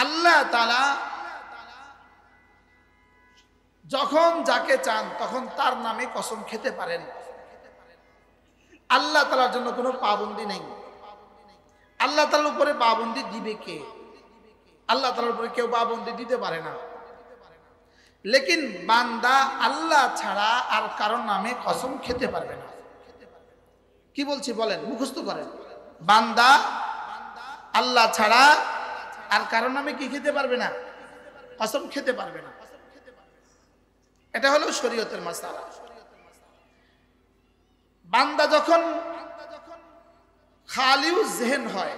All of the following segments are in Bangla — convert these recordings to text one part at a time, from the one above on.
আল্লাহ তাআলা যখন যাকে চান তখন তার নামে কসম খেতে পারেন। আল্লাহ তাআলার জন্য কোনো পাবন্দি নেই। আল্লাহ তাআলার উপরে পাবন্দি দিবে কে? আল্লাহ তাআলার উপরে কেউ পাবন্দি দিতে পারে না। লেকিন বান্দা আল্লাহ ছাড়া আর কারো নামে কসম খেতে পারবে না। কি বলছি বলেন, মুখস্থ করেন। বান্দা আল্লাহ ছাড়া আর কারো নামে কি খেতে পারবে না? কসম খেতে পারবে না। এটা হলো শরীয়তের মাসআলা। বান্দা যখন খালিউ জেহেন হয়,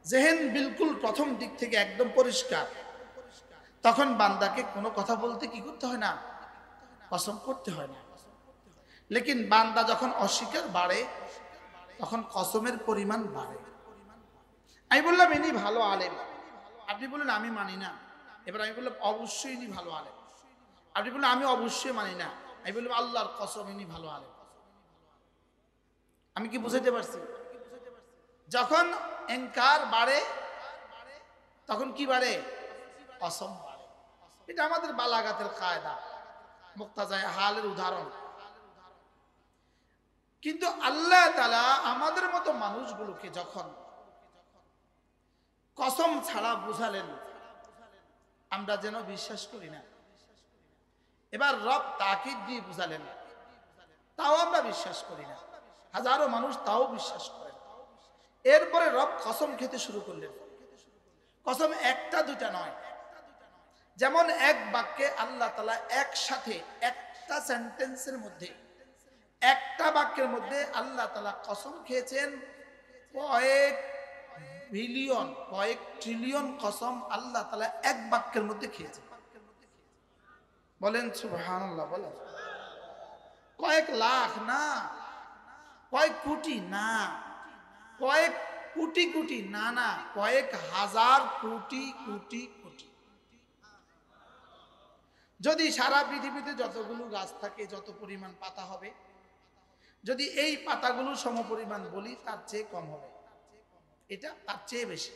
জেহেন বিলকুল প্রথম দিক থেকে একদম পরিষ্কার, তখন বান্দাকে কোনো কথা বলতে কি করতে হয় না? কসম করতে হয় না। লেকিন বান্দা যখন অস্বীকার বাড়ে তখন কসমের পরিমাণ বাড়ে। আমি বললাম ইনি ভালো আলেম, আপনি বললেন আমি মানি না। এবার আমি বললাম অবশ্যই ইনি ভালো আলেম, আপনি বললেন আমি অবশ্যই মানি না। আমি বললাম আল্লাহর কসম ইনি ভালো আলেম। আমি কি বুঝাইতে পারছি? যখন ইনকার বাড়ে তখন কি বাড়ে? কসম বাড়ে। এটা আমাদের বালাগাতের কায়দা, মুক্তাজায়ে হালের উদাহরণ। কিন্তু আল্লাহ তাআলা আমাদের মতো মানুষগুলোকে যখন কসম ছাড়া বুঝালেন, আমরা যেন বিশ্বাস করি না। এবার রব তাকিদ দিয়ে বুঝালেন, তাও আমরা বিশ্বাস করি না। হাজারো মানুষ তাও বিশ্বাস করে। এরপরে রব কসম খেতে শুরু করলেন। কসম একটা দুটা নয়। যেমন এক বাক্যে আল্লাহ তাআলা একসাথে একটা সেন্টেন্সের মধ্যে, একটা বাক্যের মধ্যে আল্লাহ তাআলা কসম খেয়েছেন কয়েক বিলিয়ন, কয়েক ট্রিলিয়ন কসম আল্লাহ তাআলা এক বাক্যের মধ্যে খেয়েছেন। বলেন সুবহানাল্লাহ। বলেন কয়েক লাখ না, কয়েক কোটি না, কয়েক কোটি কোটি না, না কয়েক হাজার কোটি কোটি কোটি। যদি সারা পৃথিবীতে যতগুলো গাছ থাকে, যত পরিমাণ পাতা হবে, যদি এই পাতাগুলো সমপরিমাণ বলি তার চেয়ে কম হবে, এটা তার চেয়ে বেশি।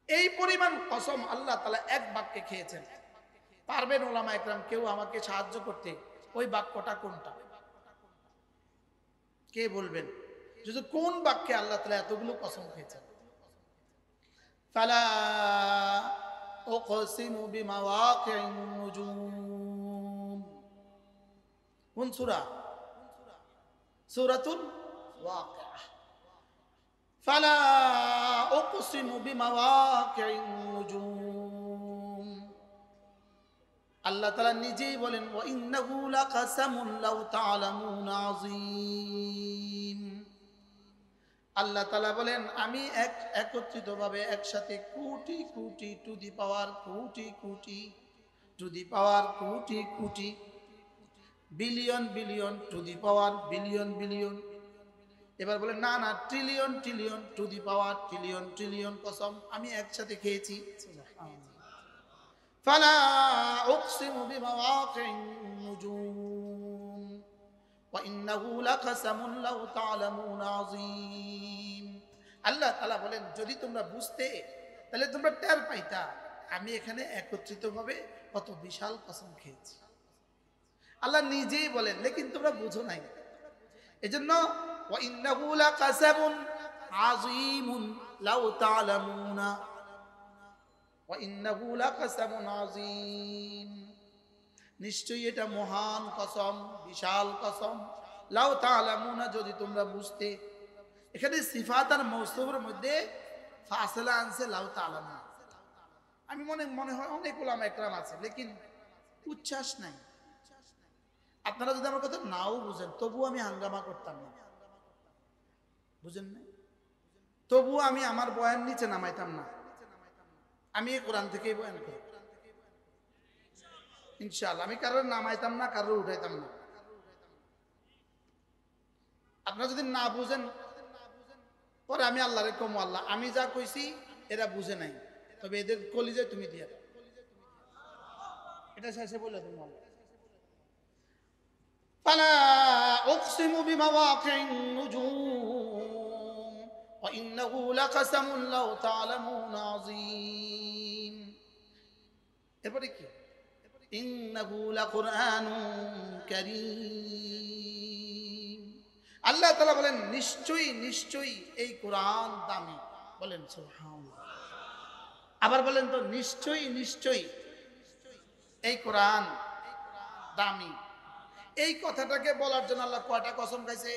এই পরিমাণ কসম আল্লাহ তাআলা এক বাক্যে খেয়েছেন। পারবেন উলামা একরাম কেউ আমাকে সাহায্য করতে? ওই বাক্যটা কোনটা? কে বলবেন? যদি কোন বাক্যে আল্লাহ তাআলা এতগুলো কসম খেয়েছেন? ফালা উকসিমু বিমাওয়াকিন নুজুম। কোন সূরা? সূরাতুল ওয়াকিআহ। ফালা উকসিমু বিমাওয়াকিন নুজুম। আল্লাহ তাআলা নিজেই বলেন ওয়া ইন্নাহু লাকাসামুন লাউ তা'লামুনা আযীম। আল্লাহ তাআলা বলেন আমি একত্রিতভাবে একসাথে crore crore to the power crore crore to the power crore crore billion billion to the power billion billion, এবার বলেন না না trillion trillion to the power trillion trillion কসম আমি একসাথে খেয়েছি। ফালা উকসিমু বিমাওয়াকিন নুজুম ওয়া ইন্নাহু লাকাসামুন লাউ তা'লামুনা আযীম। আল্লাহ তাআলা বলেন যদি তোমরা বুঝতে তাহলে তোমরা টের পাইতা আমি এখানে একত্রিতভাবে কত বিশাল কসম খেয়েছি। আল্লাহ নিজেই বলেন, লেকিন তোমরা বুঝো নাই। এজন্য ওয়া ইন্নাহু লাকাসামুন আযীমুন লাউ তা'লামুনা, ওয়া ইন্নাহু লাকাসামুন আযীম, নিশ্চয়ই এটা মহান কসম, বিশাল কসম। লাউ তা'লামুনা, যদি তোমরা বুঝতে। এখানে সিফাত আর মৌসুফের মধ্যে ফাসলা আনছে লাউ তা'লামুনা। আমি মনে হয় অনেক উলামা একরাম আছে, লেকিন উচ্ছ্বাস নাই। আপনারা যদি আমার কথা নাও বুঝেন তবুও আমি হাঙ্গামা করতাম না, বুঝেন না? তবুও আমি আমার বয়ান নিচে নামাইতাম না। আমি এই কোরআন থেকেই বয়ান করি ইনশাআল্লাহ। আমি কারোর নামাইতাম না, কারোর উঠাইতাম না। আপনারা যদি না বুঝেন পরে আমি আল্লাহরে কম, আল্লাহ আমি যা কইছি এরা বুঝে নাই, তবে এদের কলিজায় তুমি দিয়ে দাও, এটা শেষে বলে তুমি আল্লাহ। ফালা উকসিমু বিমাওয়াকিন নুজুম وإنه لقسم لو تعلمون عظيم এরপরে কি إنه لقرآن كريم আল্লাহ তাআলা বলেন নিশ্চয়ই নিশ্চয়ই এই কোরআন দামি বলেন সুবহানাল্লাহ আবার বলেন তো নিশ্চয়ই নিশ্চয়ই এই কোরআন দামি এই কথাটাকে বলার জন্য আল্লাহ কয়টা কসম খাইছে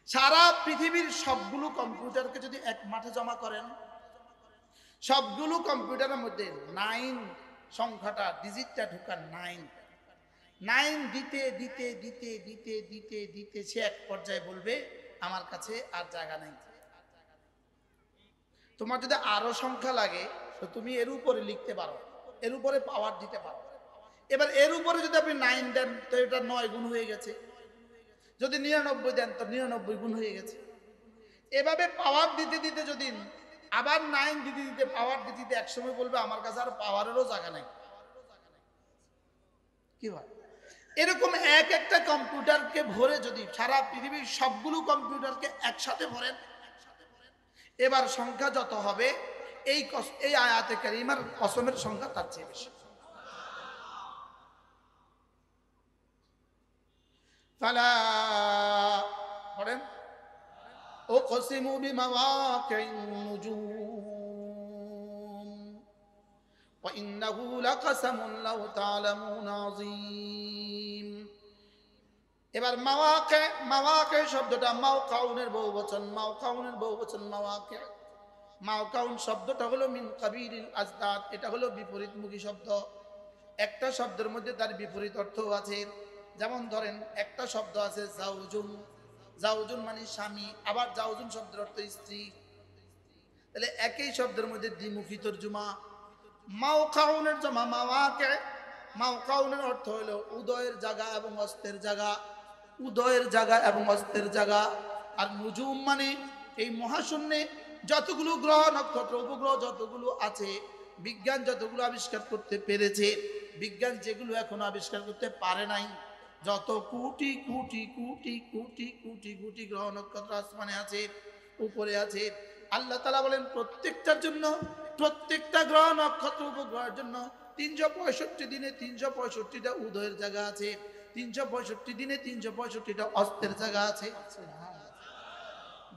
সারা পৃথিবীর সবগুলো কম্পিউটারকে যদি এক মাঠে জমা করেন সবগুলো কম্পিউটারের মধ্যে 9 সংখ্যাটা ডিজিটটা ঢোকান 9 দিতে দিতে দিতে দিতে দিতে দিতে সে এক পর্যায়ে বলবে আমার কাছে আর জায়গা নেই তোমার যদি আরো সংখ্যা লাগে তো তুমি এর উপরে লিখতে পারো এর উপরে পাওয়ার দিতে পারো এবার এর উপরে যদি আপনি 9 দেন তো এটা 9 গুণ হয়ে গেছে যদি 99 দেন তো 99 গুণ হয়ে গেছে এভাবে পাওয়ার দিতে দিতে যদি আবার 9 দিতে দিতে পাওয়ার দিতে দিতে একসময় বলবে আমার কাছে আর পাওয়ারেরও জায়গা নাই কি হয় এরকম এক একটা কম্পিউটারকে ভরে যদি সারা পৃথিবীর সবগুলো কম্পিউটারকে একসাথে ভরেন এবার সংখ্যা যত হবে এই আয়াতে কারিমার কসমের সংখ্যা তার চেয়ে বেশি ফালা পড়েন উকসিমু বিমাওয়াকিন নুজুম ওয়া ইন্নাহু লাকাসামুন লাউ তা'লামুন আযীম এবার মাওয়াকে শব্দটা মাওকাউনের বহুবচন মাওকাউন শব্দটা হলো মিন কাবিরিল আজদাদ এটা হলো বিপরীতমুখী শব্দ একটা শব্দের মধ্যে তার বিপরীত অর্থ আছে যেমন ধরেন একটা শব্দ আছে জাউজুন মানে স্বামী আবার জাউজুন শব্দের অর্থ স্ত্রী তাহলে একই শব্দের মধ্যে দ্বিমুখী তরজমা মাওকাউনের জমা মাওকাউনের অর্থ হলো উদয়ের জায়গা এবং অস্তের জায়গা আর নুজুম মানে এই মহাশূন্যে যতগুলো গ্রহ নক্ষত্র উপগ্রহ যতগুলো আছে বিজ্ঞান যতগুলো আবিষ্কার করতে পেরেছে বিজ্ঞান যেগুলো এখনো আবিষ্কার করতে পারে নাই যত কোটি কোটি কোটি কোটি কোটি কোটি গ্রহ নক্ষত্র আসমানে আছে উপরে আছে আল্লাহ তাআলা বলেন প্রত্যেকটা গ্রহ নক্ষত্র উপগ্রহের জন্য 365 দিনে 365টা উদয়ের জায়গা আছে 365 দিনে 365টা অস্তের জায়গা আছে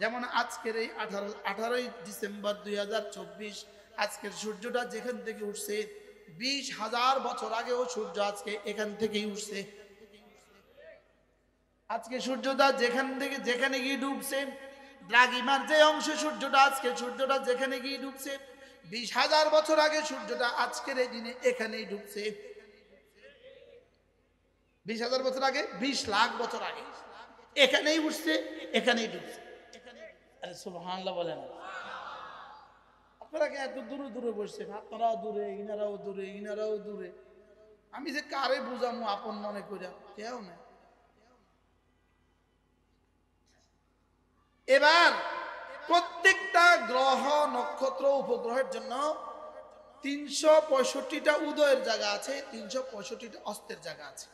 যেমন আজকের এই 18 ডিসেম্বর 2024 আজকের সূর্যটা যেখান থেকে উঠছে 20,000 বছর আগেও সূর্য আজকে এখান থেকেই উঠছে আজকে সূর্যটা যেখানে গিয়ে ডুবছে দ্রাঘিমার যে অংশে সূর্যটা আজকে সূর্যটা যেখানে গিয়ে ডুবছে 20,000 বছর আগে সূর্যটা আজকের এই দিনে এখানেই ডুবছে 20,000 বছর আগে 20 লাখ বছর আগে এখানেই উঠছে এখানেই ডুবছে আরে সুবহানাল্লাহ বলেন আপনারা কি এত দূরে দূরে বসছেন আপনারাও দূরে ইনারাও দূরে আমি যে কারে বুঝামু আপন মনে করিয়া কেউ না এবার প্রত্যেকটা গ্রহ নক্ষত্র উপগ্রহের জন্য 365টা উদয়ের জায়গা আছে 365টা অস্তের জায়গা আছে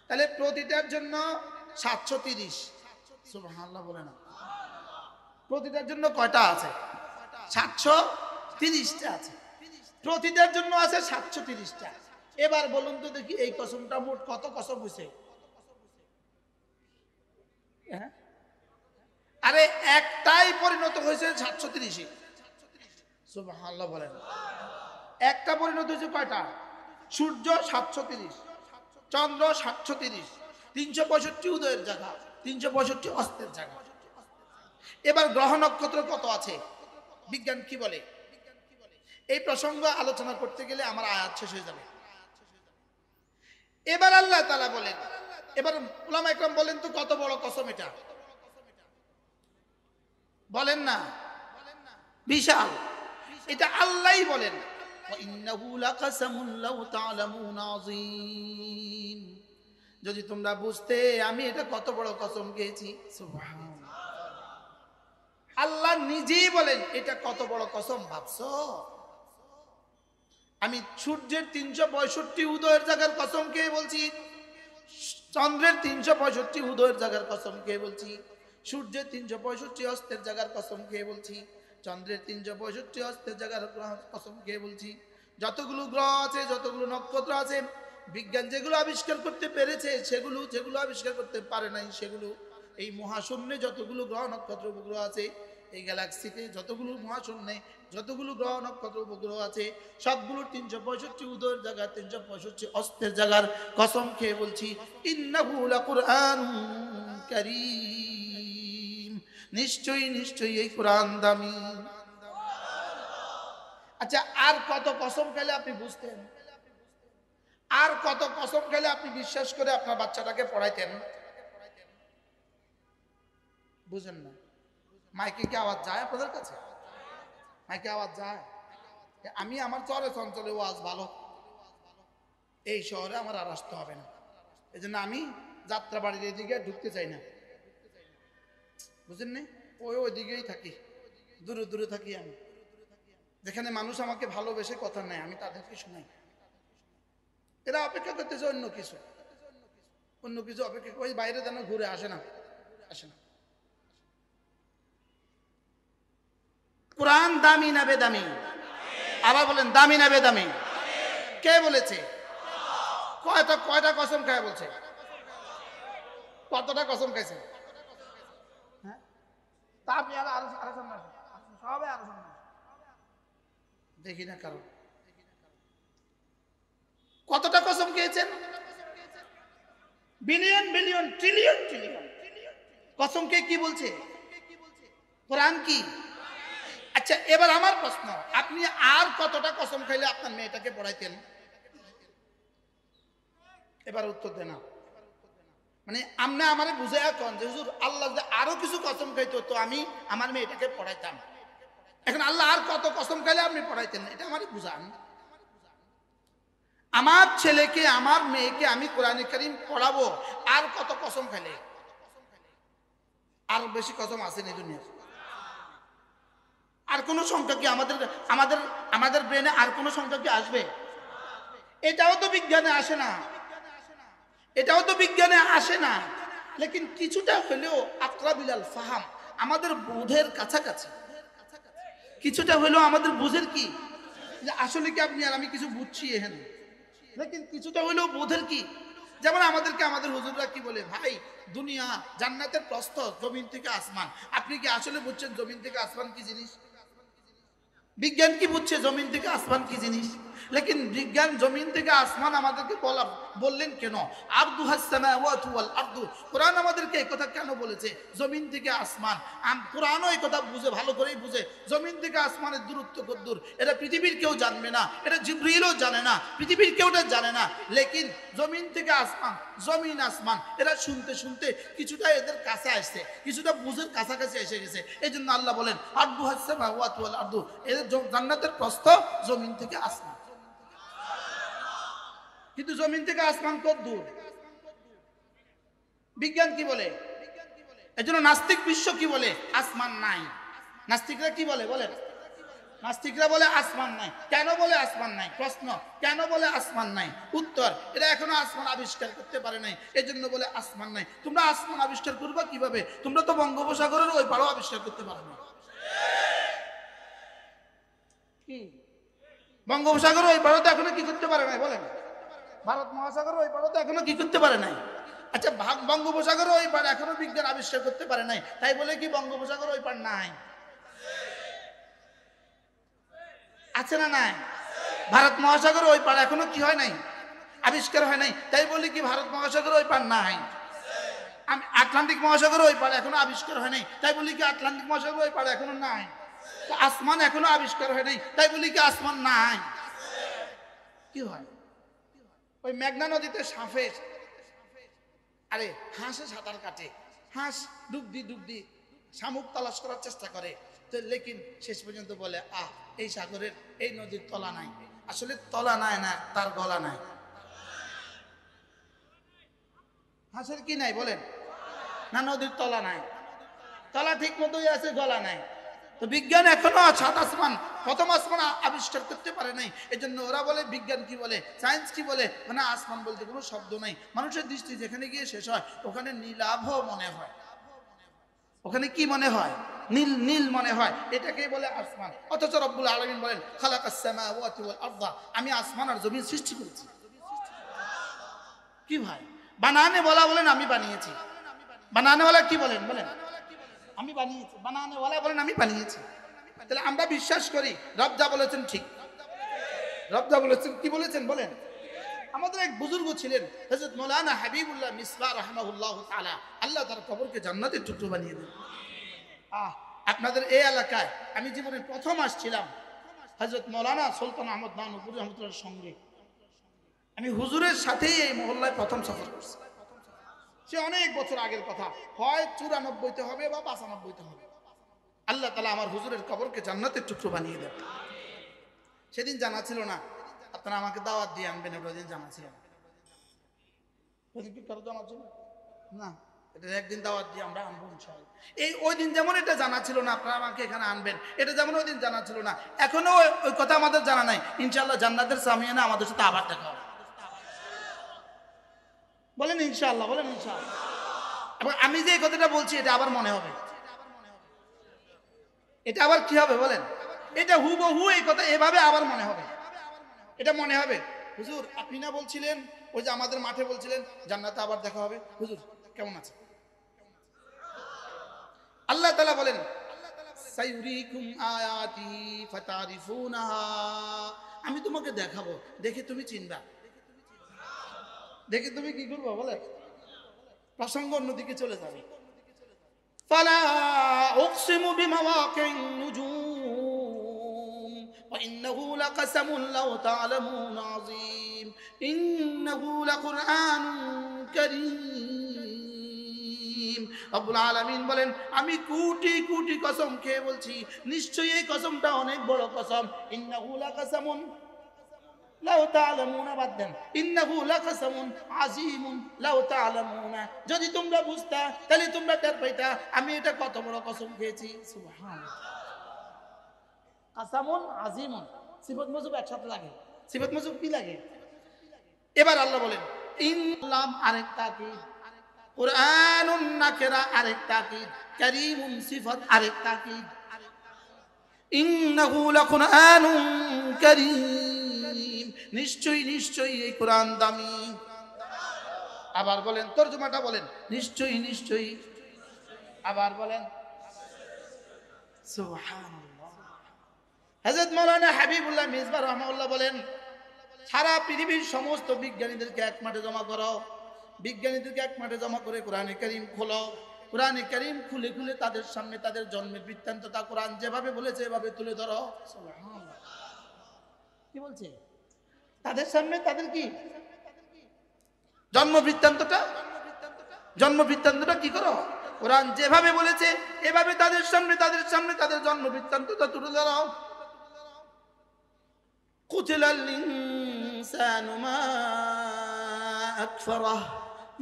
তাহলে প্রতিটার জন্য 730 সুবহানাল্লাহ বলে না প্রতিটার জন্য কয়টা আছে 730টা আছে প্রতিটার জন্য আছে 730টা এবার বলুন তো দেখি এই কসমটা মোট কত কসম হইছে হ্যাঁ আরে একটাই পরিণত হয়েছে 730 সুবহানাল্লাহ বলেন একটা পরিণত হয়েছে কয়টা সূর্য 730 চন্দ্র 730 365 উদয়ের জায়গা 365 অস্তের জায়গা এবার গ্রহ নক্ষত্র কত আছে বিজ্ঞান কি বলে এই প্রসঙ্গ আলোচনা করতে গেলে আমার আয়াত শেষ হয়ে যাবে এবার আল্লাহ তাআলা বলেন এবার উলামা ইকরাম বলেন তো কত বড় কসম এটা বলেন না বিশাল এটা আল্লাহই বলেন ইন্নাহু লাকাসামুন লাউ তা'লামুন আযীম যদি তোমরা বুঝতে আমি এটা কত বড় কসম খেয়েছি সুবহানাল্লাহ আল্লাহ নিজেই বলেন এটা কত বড় কসম ভাবছো আমি সূর্যের 365 উদয়ের জায়গার কসম খেয়ে বলছি চন্দ্রের 365 উদয়ের জায়গার কসম খেয়ে বলছি, সূর্যের 365 অস্তের জায়গার কসম খেয়ে বলছি, চন্দ্রের 365 অস্তের জায়গার কসম খেয়ে বলছি, যতগুলো গ্রহ আছে, যতগুলো নক্ষত্র আছে, বিজ্ঞান যেগুলো আবিষ্কার করতে পেরেছে সেগুলো, যেগুলো আবিষ্কার করতে পারে নাই সেগুলো, এই মহাশূন্যে যতগুলো গ্রহ নক্ষত্র উপগ্রহ আছে, এই গ্যালাক্সিতে যতগুলো মহাশূন্যে যতগুলো গ্রহ নক্ষত্র উপগ্রহ আছে, সবগুলোর 365 উদয়ের জায়গা, 365 অস্তের জায়গার কসম খেয়ে বলছি, ইন্নাহু লাকুরআনুন কারীম, নিশ্চয়ই নিশ্চয়ই এই কোরআন দামি। আচ্ছা, আর কত কসম খেলে আপনি বুঝতেন? আর কত কসম খেলে আপনি বিশ্বাস করে আপনার বাচ্চাটাকে পড়াইতেন? বুঝেন না? মাইকে কি আওয়াজ যায় আপনাদের কাছে? মাইকে আওয়াজ যায়? আমি আমার চরে চঞ্চলে ওয়াজ ভালো, এই শহরে আমার আর আসতে হবে না, এই জন্য আমি যাত্রাবাড়ির এদিকে ঢুকতে চাই না। বুঝেন না? ওই দিকেই থাকি, দূরে দূরে থাকি আমি। যেখানে মানুষ আমাকে ভালোবেসে কথা নেয় আমি তাদেরকে শোনাই। এরা অপেক্ষা করতেছে অন্য কিছু, অন্য কিছু অপেক্ষা, ওই বাইরে যেন ঘুরে আসে না, আসে না। কোরআন দামি না বেদামি? আবার বলেন, দামি না বেদামি? কে বলেছে? কয়টা কসম খায় বলছে? কতটা কসম খাইছে? হ্যাঁ, তা আপনি আরো সামনে আসেন, সবাই আরো সামনে দেখি না কারণ কতটা কসম খেয়েছেন? বিলিয়ন বিলিয়ন ট্রিলিয়ন ট্রিলিয়ন কসম কে কি বলছে? কোরআন কি? আচ্ছা, এবার আমার প্রশ্ন, আপনি আর কতটা কসম খাইলে আপনার মেয়েটাকে পড়াইতেন? এবার উত্তর দেন। মানে আপনি আমারে বুঝে এখন যে হুজুর আল্লাহ আরো কিছু কসম খাইতো তো আমি আমার মেয়েটাকে পড়াইতাম, এখন আল্লাহ আর কত কসম খাইলে আপনি পড়াইতেন, এটা আমারে বুঝান। আমার ছেলেকে, আমার মেয়েকে আমি কোরআনে কারীম পড়াবো, আর কত কসম খাইলে? আর বেশি কসম আছে না দুনিয়ায়? আর কোন সংখ্যা কি আমাদের আমাদের আমাদের ব্রেনে আর কোন সংখ্যা কি আসবে? এটাও তো বিজ্ঞানে আসে না, এটাও তো বিজ্ঞানে আসে না, লেকিন কিছুটা হলেও আকরাবিলাল ফাহাম, আমাদের বোধের কাছাকাছি, কিছুটা হলেও আমাদের বুঝের কি যে আসলে কি আপনি আর আমি কিছু বুঝছি এখানে, লেকিন কিছুটা হলেও বোধের কি। যেমন আমাদেরকে আমাদের হুজুররা কি বলে, ভাই দুনিয়া জান্নাতের প্রস্থ জমিন থেকে আসমান, আপনি কি আসলে বুঝছেন জমিন থেকে আসমান কি জিনিস? বিজ্ঞান কি বুঝছে জমিন থেকে আসমান কি জিনিস? লেকিন বিজ্ঞান জমিন থেকে আসমান আমাদেরকে বললেন কেন? আরদুহাস সামাওয়াতু ওয়াল আরদু, কোরআন আমাদেরকে এই কথা কেন বলেছে জমিন থেকে আসমান? কোরআনও এই কথা বুঝে, ভালো করেই বুঝে, জমিন থেকে আসমানের দূরত্ব কতদূর এটা পৃথিবীর কেউ জানবে না, এটা জিবরিলও জানে না, পৃথিবীর কেউটা জানে না, লেকিন জমিন থেকে আসমান, জমিন আসমান এরা শুনতে শুনতে কিছুটা এদের কাছে আসছে, কিছুটা বুঝের কাছাকাছি এসে গেছে। এই জন্য আল্লাহ বলেন আরদুহাস সামাওয়াতু ওয়াল আরদু, এদের জান্নাতের প্রস্থ জমিন থেকে আসমান। কিন্তু জমিন থেকে আসমান কত দূর? বিজ্ঞান কি বলে? এজন্য নাস্তিক বিশ্ব কি বলে? আসমান নাই। নাস্তিকরা কি বলে বলেন? নাস্তিকরা বলে আসমান নাই। কেন বলে আসমান নাই? প্রশ্ন, কেন বলে আসমান নাই? উত্তর, এরা এখনো আসমান আবিষ্কার করতে পারে নাই, এজন্য বলে আসমান নাই। তোমরা আসমান আবিষ্কার করবা কিভাবে? তোমরা তো বঙ্গোপসাগরের ওই পাড়ও আবিষ্কার করতে পারো না। কি বঙ্গোপসাগর ওই পাড়ও তো এখনো কি করতে পারে নাই বলেন? ভারত মহাসাগর ওই পাড়ও তো এখনো কি করতে পারে নাই? আচ্ছা, বঙ্গোপসাগর ওই পাড় এখনো বিজ্ঞান আবিষ্কার করতে পারে নাই, তাই বলে কি বঙ্গোপসাগর ওই পাড় নাই? আছে না নাই? ভারত মহাসাগর ওই পাড় এখনো কি হয় নাই? আবিষ্কার হয় নাই, তাই বলে কি ভারত মহাসাগর ওই পাড় নাই? আটলান্টিক মহাসাগর ওই পাড় এখনো আবিষ্কার হয় নাই, তাই বলি কি আটলান্টিক মহাসাগর ওই পাড় এখনো নাই? আসমান এখনো আবিষ্কার হয় নাই, তাই বলি কি আসমান নাই? কি হয়? ওই মেঘনা নদীতে সাপে, আরে হাঁসে সাঁতার কাটে, হাঁস ডুবদি ডুবদি শামুক তালাশ করার চেষ্টা করে, তো লেকিন শেষ পর্যন্ত বলে এই সাগরের এই নদীর তলা নাই। আসলে তলা নাই না, তার গলা নাই। হাঁসের কি নাই বলেন? না নদীর তলা নাই, তলা ঠিক মতোই আছে, গলা নাই। তো বিজ্ঞান এখনো 7 আসমান, প্রথম আসমান আবিষ্কার করতে পারে নাই। এজন্য ওরা বলে বিজ্ঞান কি বলে, সায়েন্স কি বলে, মানে আসমান বলতে কোনো শব্দ নাই। মানুষের দৃষ্টি যেখানে গিয়ে শেষ হয় ওখানে নীলাভ মনে হয়, ওখানে কি মনে হয়, নীল নীল মনে হয়, এটাকেই বলে আসমান। অথচ রব্বুল আলামিন বলেন খালাকাস সামাওয়াতি ওয়াল আরদা, আমি আসমান আর জমিন সৃষ্টি করেছি। কি ভাই, বানানে বলা বলেন আমি বানিয়েছি, বানানেওয়ালা কি বলেন, বলেন আমি বানিয়েছি, বানানেওয়ালা বলেন আমি বানিয়েছি। তাহলে আমরা বিশ্বাস করি রব যা বলেছেন ঠিক, রব যা বলেছেন কি বলেছেন বলেন। আমাদের এক বুজুর্গ ছিলেন হযরত মাওলানা হাবিবুল্লাহ মিসবাহ রাহমাহুল্লাহ তাআলা, আল্লাহ তার কবরকে জান্নাতের টুকরো বানিয়ে দেন। আপনাদের এই এলাকায় আমি জীবনে প্রথম আসছিলাম হযরত মাওলানা সুলতান আহমদ নানুপুরি রহমাতুল্লাহর সঙ্গে। আমি হুজুরের সাথেই এই মহল্লায় প্রথম সফর করছি। সে অনেক বছর আগের কথা, হয় 94তে হবে বা 95তে হবে। আল্লাহ তাআলা আমার হুজুরের কবরকে জান্নাতের টুকরো বানিয়ে দেন। সেদিন জানা ছিল না আপনারা আমাকে দাওয়াত দিয়ে আনবেন, ওদিন জানা ছিল না। ওদিন কি কারো জানা ছিল না, এটা একদিন দাওয়াত দিয়ে আমরা আনবো ইনশাআল্লাহ। ওই দিন যেমন এটা জানা ছিল না আপনারা আমাকে এখানে আনবেন, এটা যেমন ওই দিন জানা ছিল না, এখনো ওই কথা আমাদের জানা নাই। ইনশাআল্লাহ জান্নাতের সামিয়ানা আমাদের সাথে আবার দেখা হবে, বলেন ইনশাআল্লাহ, বলেন ইনশাআল্লাহ। এবং আমি যে এই কথাটা বলছি এটা আবার মনে হবে, এটা আবার কি হবে বলেন, এটা হুবহু এই কথা এভাবে আবার মনে হবে, এটা মনে হবে। হুজুর আপনি না বলছিলেন ওই যে আমাদের মাঠে বলছিলেন জান্নাতে আবার দেখা হবে, হুজুর কেমন আছে? আল্লাহ তাআলা বলেন সাইউরিকুম আয়াতি ফাতারিফুনাহা, আমি তোমাকে দেখাবো, দেখে তুমি চিনবা, দেখে তুমি কি করবো বলে, প্রসঙ্গ অন্যদিকে চলে যাবে। ফালা উকসিমু বিমাওয়াকিন নুজুম ওয়া ইন্নাহু লাকাসামুন লাউ তা'লামুন আযীম ইন্নাহু লাকুরআনুন কারীম। রব্বুল আলামিন বলেন আমি কোটি কোটি কসম খেয়ে বলছি, নিশ্চয়ই এই কসমটা অনেক বড় কসম। ইন্নাহু লাকাসামুন লাউ তা'লামুনা, বাদ দেন, ইন্নাহু লাকাসামুন আযীমুন লাউ তা'লামুনা, যদি তোমরা বুঝতা তাহলে তোমরা টের পাইতা আমি এটা কত বড় কসম খেয়েছি। সুবহানাল্লাহ, কাসামুন আযীমুন, সিফাত মাওসুফ একসাথে লাগে, সিফাত মাওসুফ কি লাগে? এবার আল্লাহ বলেন ইনলাম আরেক তাকিদ, কুরআনুন নাকিরা আরেক তাকিদ, কারীমুন সিফাত আরেক তাকিদ, ইন্নাহু লাকুরআনুন কারীম, নিশ্চয়ই নিশ্চয়ই এই কোরআন দামি। আবার বলেন, তরজমাটা বলেন, নিশ্চয়ই নিশ্চয়ই, আবার বলেন সুবহানাল্লাহ। হযরত মাওলানা হাবিবুল্লাহ মিসবাহ রাহমাহুল্লাহ বলেন সারা পৃথিবীর সমস্ত বিজ্ঞানীদেরকে এক মাঠে জমা করো, বিজ্ঞানীদেরকে এক মাঠে জমা করে কোরআনে কারীম খোলো, কোরআনে কারীম খুলে খুলে তাদের সামনে তাদের জন্মের বৃত্তান্তটা কোরআন যেভাবে বলেছে এভাবে তুলে ধরো। সুবহানাল্লাহ, কি বলছে? তাদের সামনে তাদের কি জন্ম বৃত্তান্তটা, জন্ম বৃত্তান্তটা কি করো, কোরআন যেভাবে বলেছে এভাবে তাদের সামনে তাদের জন্ম বৃত্তান্তটা তুলে ধরো। কুতিলাল ইনসানু মা আকফারাহ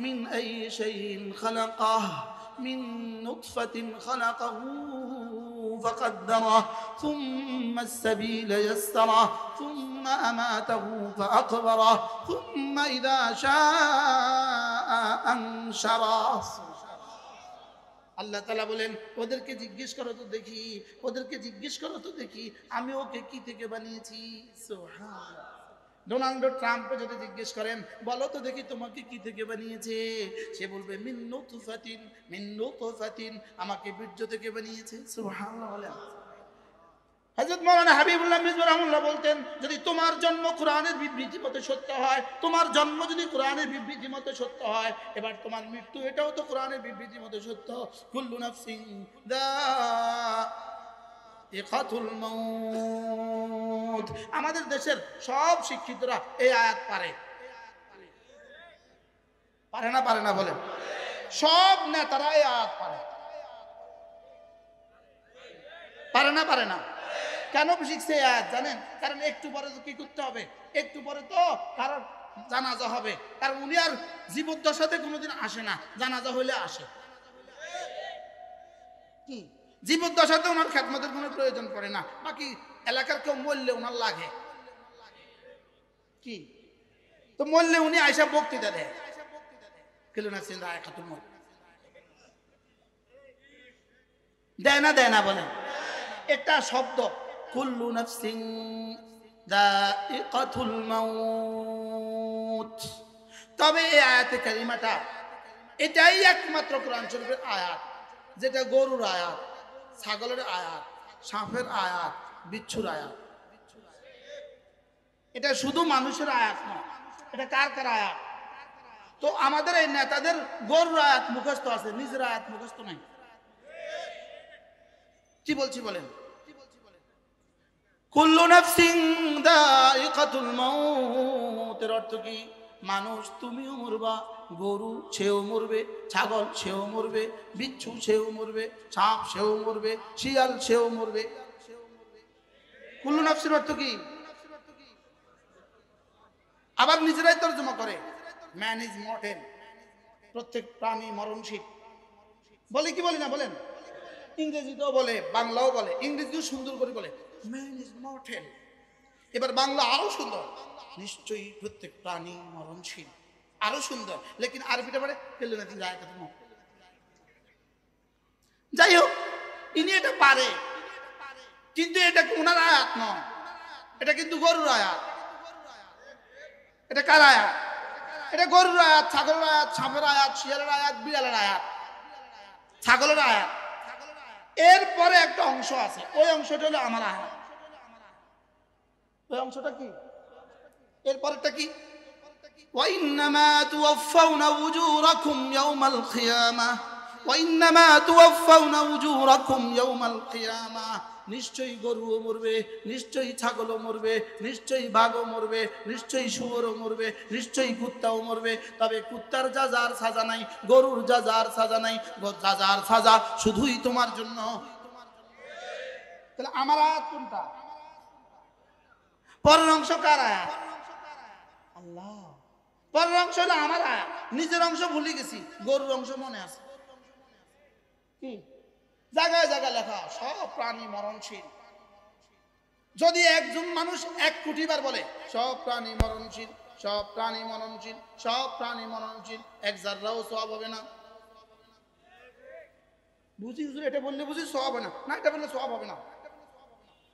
মিন আইয়ি শাইইন খালাকাহ মিন নুতফাতিন খালাকাহু فقدره ثم السبيل يسره ثم أماته فأقبره ثم إذا شاء أنشره। আল্লাহ তাআলা বলেন ওদেরকে জিজ্ঞেস করো তো দেখি, ওদেরকে জিজ্ঞেস করো তো দেখি আমি ওকে কি থেকে বানিয়েছি। সুবহানাল্লাহ, ডোনাল্ড ট্রাম্পকে যদি জিজ্ঞেস করেন বলো তো দেখি তোমাকে কি থেকে বানিয়েছে, সে বলবে মিন নুতফাতিন, আমাকে বীর্য থেকে বানিয়েছে। সুবহানাল্লাহ বলেন। হযরত মাওলানা হাবিবুল্লাহ মিসবাহ রাহমাহুল্লাহ বলতেন যদি তোমার জন্ম কোরআনের বিবৃতি মতে সত্য হয়, তোমার জন্ম যদি কোরআনের বিবৃতি মতে সত্য হয়, এবার তোমার মৃত্যু এটাও তো কোরআনের বিবৃতি মতে সত্য। কুল্লু নাফসিন যায়িকাতুল মাউত। আমাদের দেশের সব শিক্ষিতরা এই আয়াত পারে, পারে না পারে না বলেন? সব নেতারা এই আয়াত পারে, পারে না পারে না? কেন শিখছে এই আয়াত জানেন? কারণ একটু পরে তো কি করতে হবে, একটু পরে তো কারণ জানাজা হবে, কারণ উনি আর জীবদ্দশাতে কোনোদিন আসে না, জানাজা হইলে আসে। কি জীবদ্দশাতে ওনার খেদমতের কোনো প্রয়োজন পড়ে না, বাকি এলাকার কেউ মরলে ওনার লাগে কি? তো মরলে উনি আয়সা বক্তৃতা দেয়, কেন না চিন্তা খাতুন দেয় না বলেন। এটা শব্দ কুল্লু নাফসিন যায়িকাতুল মাউত। তবে এই আয়াতে কারিমাটা এটাই একমাত্র কোরআন শরীফের আয়াত যেটা গরুর আয়াত, ছাগলের আয়াত, সাপের আয়াত, বিচ্ছুর আয়াত। এটা শুধু মানুষের আয়াত নয়, এটা কার কার আয়াত? তো আমাদের এই নেতাদের গরুর আয়াত মুখস্থ আছে, নিজের আয়াত মুখস্থ নাই। কি বলছি বলেন? কুল্লু নাফসিন যায়িকাতুল মাউত এর অর্থ কি? মানুষ তুমিও মরবা, গরু সেও মরবে, ছাগল সেও মরবে, বিচ্ছু সেও মরবে, সাপ সেও মরবে, শিয়াল সেও মরবে। কুল্লু নাফসির অর্থ কি? আবার নিজেরাই তর্জমা করে ম্যান ইজ মর্টেল, প্রত্যেক প্রাণী মরণশীল। বলে কি বলি না বলেন? ইংরেজিতেও বলে, বাংলাও বলে, ইংরেজিও সুন্দর করে বলে ম্যান ইজ মর্টেল। এবার বাংলা আরো সুন্দর, নিশ্চয়ই প্রত্যেক প্রাণী মরণশীল, আরো সুন্দর। লেকিন আরবিটা পড়ে ফেললে না যায়। যাই হোক, ইনি এটা পারে, কিন্তু এটা ওনার আয়াত নয়, এটা কিন্তু গরুর আয়াত। এটা কার আয়াত? এটা গরুর আয়াত, ছাগলের আয়াত, সাপের আয়াত, শিয়ালের আয়াত, বিড়ালের আয়াত, ছাগলের আয়াত। এরপরে একটা অংশ আছে, ওই অংশটা হলো আমার আয়াত। ওই অংশটা কি? এরপরেরটা কি? ওয়াইন্নামা তুওয়াফাউনা উজুরাকুম ইয়াওমাল কিয়ামাহ, ওয়াইন্নামা তুওয়াফাউনা উজুরাকুম ইয়াওমাল কিয়ামাহ। নিশ্চয়ই গরুও মরবে, নিশ্চয়ই ছাগলও মরবে, নিশ্চয়ই বাঘও মরবে, নিশ্চয়ই শুয়োরও মরবে, নিশ্চয়ই কুত্তাও মরবে। তবে কুত্তার যাজার সাজা নাই, গরুর যাজার সাজা নাই, যাজার সাজা শুধুই তোমার জন্য। তাহলে আমার আয়াত কোনটা? পরের অংশ কার আয়াত? আল্লাহ। পরের অংশ হলো আমার আয়াত, নিজের অংশ ভুলে গেছি, গরুর অংশ মনে আছে। কি জায়গায় জায়গায় লেখা সব প্রাণী মরণশীল। যদি একজন মানুষ 1 কোটি বার বলে সব প্রাণী মরণশীল, সব প্রাণী মরণশীল, সব প্রাণী মরণশীল, এক জাররাও সওয়াব হবে না। বুঝি হুজুর, এটা বললে বুঝি সওয়াব হবে না? না, এটা বললে সওয়াব হবে না।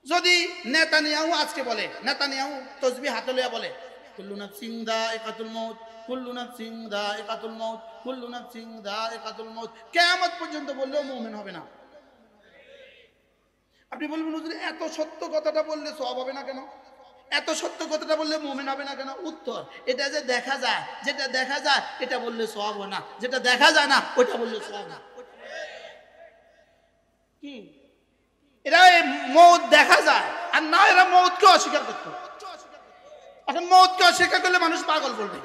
যদি নেতানিয়াহু আজকে বলে, নেতানিয়াহু তাসবিহ হাতে লইয়া বলে কুল্লু নাফসিন যায়িকাতুল মাউত, কুল্লু নাফসিন যায়িকাতুল মাউত, কুল্লু নাফসিন যায়িকাতুল মাউত, কিয়ামত পর্যন্ত বললেও মুমিন হবে না। আপনি বলবেন হুজুর এত সত্য কথাটা বললে সওয়াব হবে না কেন? এত সত্য কথাটা বললে মুমিন হবে না কেন? উত্তর, এটা যে দেখা যায়, যেটা দেখা যায় এটা বললে সওয়াব হয় না, যেটা দেখা যায় না ওটা বললে সওয়াব না। কি এরা মৌত দেখা যায় আর না, এরা মৌতকে অস্বীকার করত। এখন মৌতকে অস্বীকার করলে মানুষ পাগল বলবে,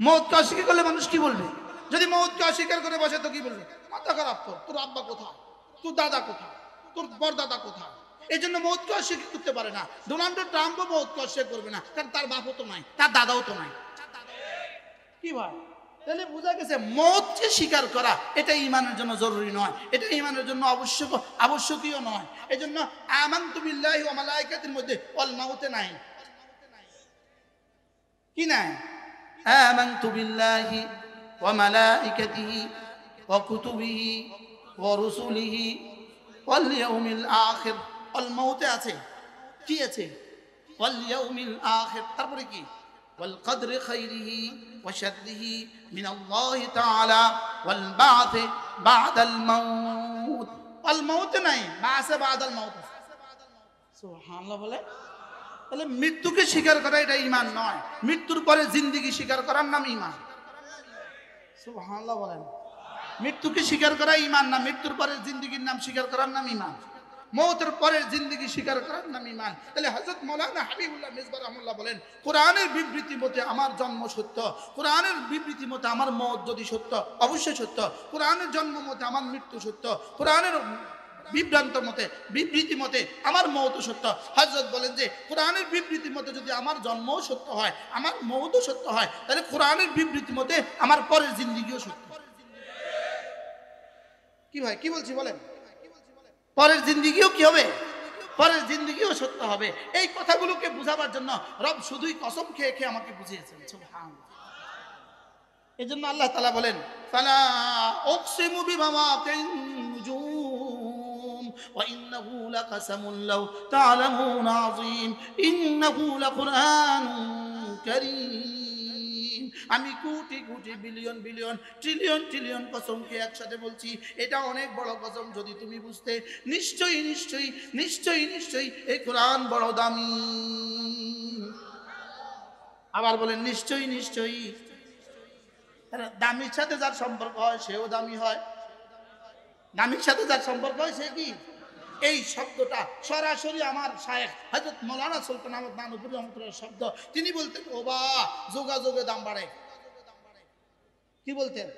মৌতকে অস্বীকার করলে মানুষ কি বলবে? যদি মৌতকে অস্বীকার করে বসে তো কি বলবে? মাথা খারাপ, তোর আব্বা কোথায়, তোর দাদা কোথায়, তোর বড়দাদা কোথায়? এই জন্য মৌতকে অস্বীকার করতে পারে না। ডোনাল্ড ট্রাম্পও মৌতকে অস্বীকার করবে না, কারণ তার বাপও তো নাই, তার দাদাও তো নাই। কি ভাই, তাহলে বোঝা গেছে মৌতকে স্বীকার করা এটা ঈমানের জন্য জরুরি নয়, এটা ঈমানের জন্য আবশ্যকীয় নয়। এই জন্য আমানতু বিল্লাহি ওয়া মালাইকাতির মধ্যে ওয়াল মাউতে নাই। কি নাই? আমানতু বিল্লাহি ওয়া মালাইকাতিহি ওয়া কুতুবিহি ওয়া রুসুলিহি ওয়াল ইয়াউমিল আখির। ওয়াল মাউতে আছে, কি আছে? ওয়াল ইয়াউমিল আখির। তারপরে কি? ওয়াল কদরি খাইরিহি ওয়া শাররিহি মিনাল্লাহি তাআলা ওয়াল বা'থ বা'দাল মাউত। ওয়াল মাউত নাই, বা'থ বা'দাল মাউত। সুবহানাল্লাহ বলে। তাহলে মৃত্যুকে স্বীকার করা এটা ঈমান নয়, মৃত্যুর পরে জিন্দেগি স্বীকার করার নাম ঈমান। সুবহানাল্লাহ বলেন। মৃত্যুকে স্বীকার করা ঈমান না, মৃত্যুর পরে জিন্দেগির নাম স্বীকার করার নাম ঈমান। মৌতের পরের জিন্দেগি স্বীকার করার নাম ঈমান। তাহলে হযরত মাওলানা হাবিবুল্লাহ মিসবাহ রাহমাতুল্লাহ বলেন, কোরআনের বিবৃতি মতে আমার জন্ম সত্য, কোরআনের বিবৃতি মতে আমার মওত যদি সত্য অবশ্যই সত্য, কোরআনের জন্ম মতে আমার মৃত্যু সত্য, কোরআনের বিবৃতি মতে আমার মওত সত্য। হযরত বলেন যে কোরআনের বিবৃতি মতে যদি আমার জন্মও সত্য হয়, আমার মওতও সত্য হয়, তাহলে কোরআনের বিবৃতি মতে আমার পরের জিন্দেগিও সত্য। কি ভাই, কি বলছি বলেন? পরের জিন্দেগিও কি হবে, পরের জিন্দেগিও সত্য হবে। এই কথাগুলোকে বুঝাবার জন্য রব শুধুই কসম খেয়ে খেয়ে আমাকে বুঝিয়েছেন। সুবহানাল্লাহ। এজন্য আল্লাহ তাআলা বলেন ফালা উকসিমু বিমাওয়াকিন নুজুম ওয়া ইন্নাহু লাকাসামুন লাউ তা'লামুনা আযীম ইন্নাহু লাকুরআনুন কারীম। আমি crore crore billion billion trillion trillion কসমকে একসাথে বলছি, এটা অনেক বড় কসম যদি তুমি বুঝতে। নিশ্চয়ই নিশ্চয়ই নিশ্চয়ই নিশ্চয়ই এই কোরআন বড় দামি। আবার বলেন নিশ্চয়ই নিশ্চয়ই। দামির সাথে যার সম্পর্ক হয় সেও দামি হয়, দামির সাথে যার সম্পর্ক হয় সে কি। এই শব্দটা সরাসরি আমার শায়েখ হযরত মাওলানা সুলতান আহমদ নানুপুরী রহমাতুল্লাহ শব্দ। তিনি বলতেন ও বা যোগাযোগে দাম বাড়ে। কি বলতেন?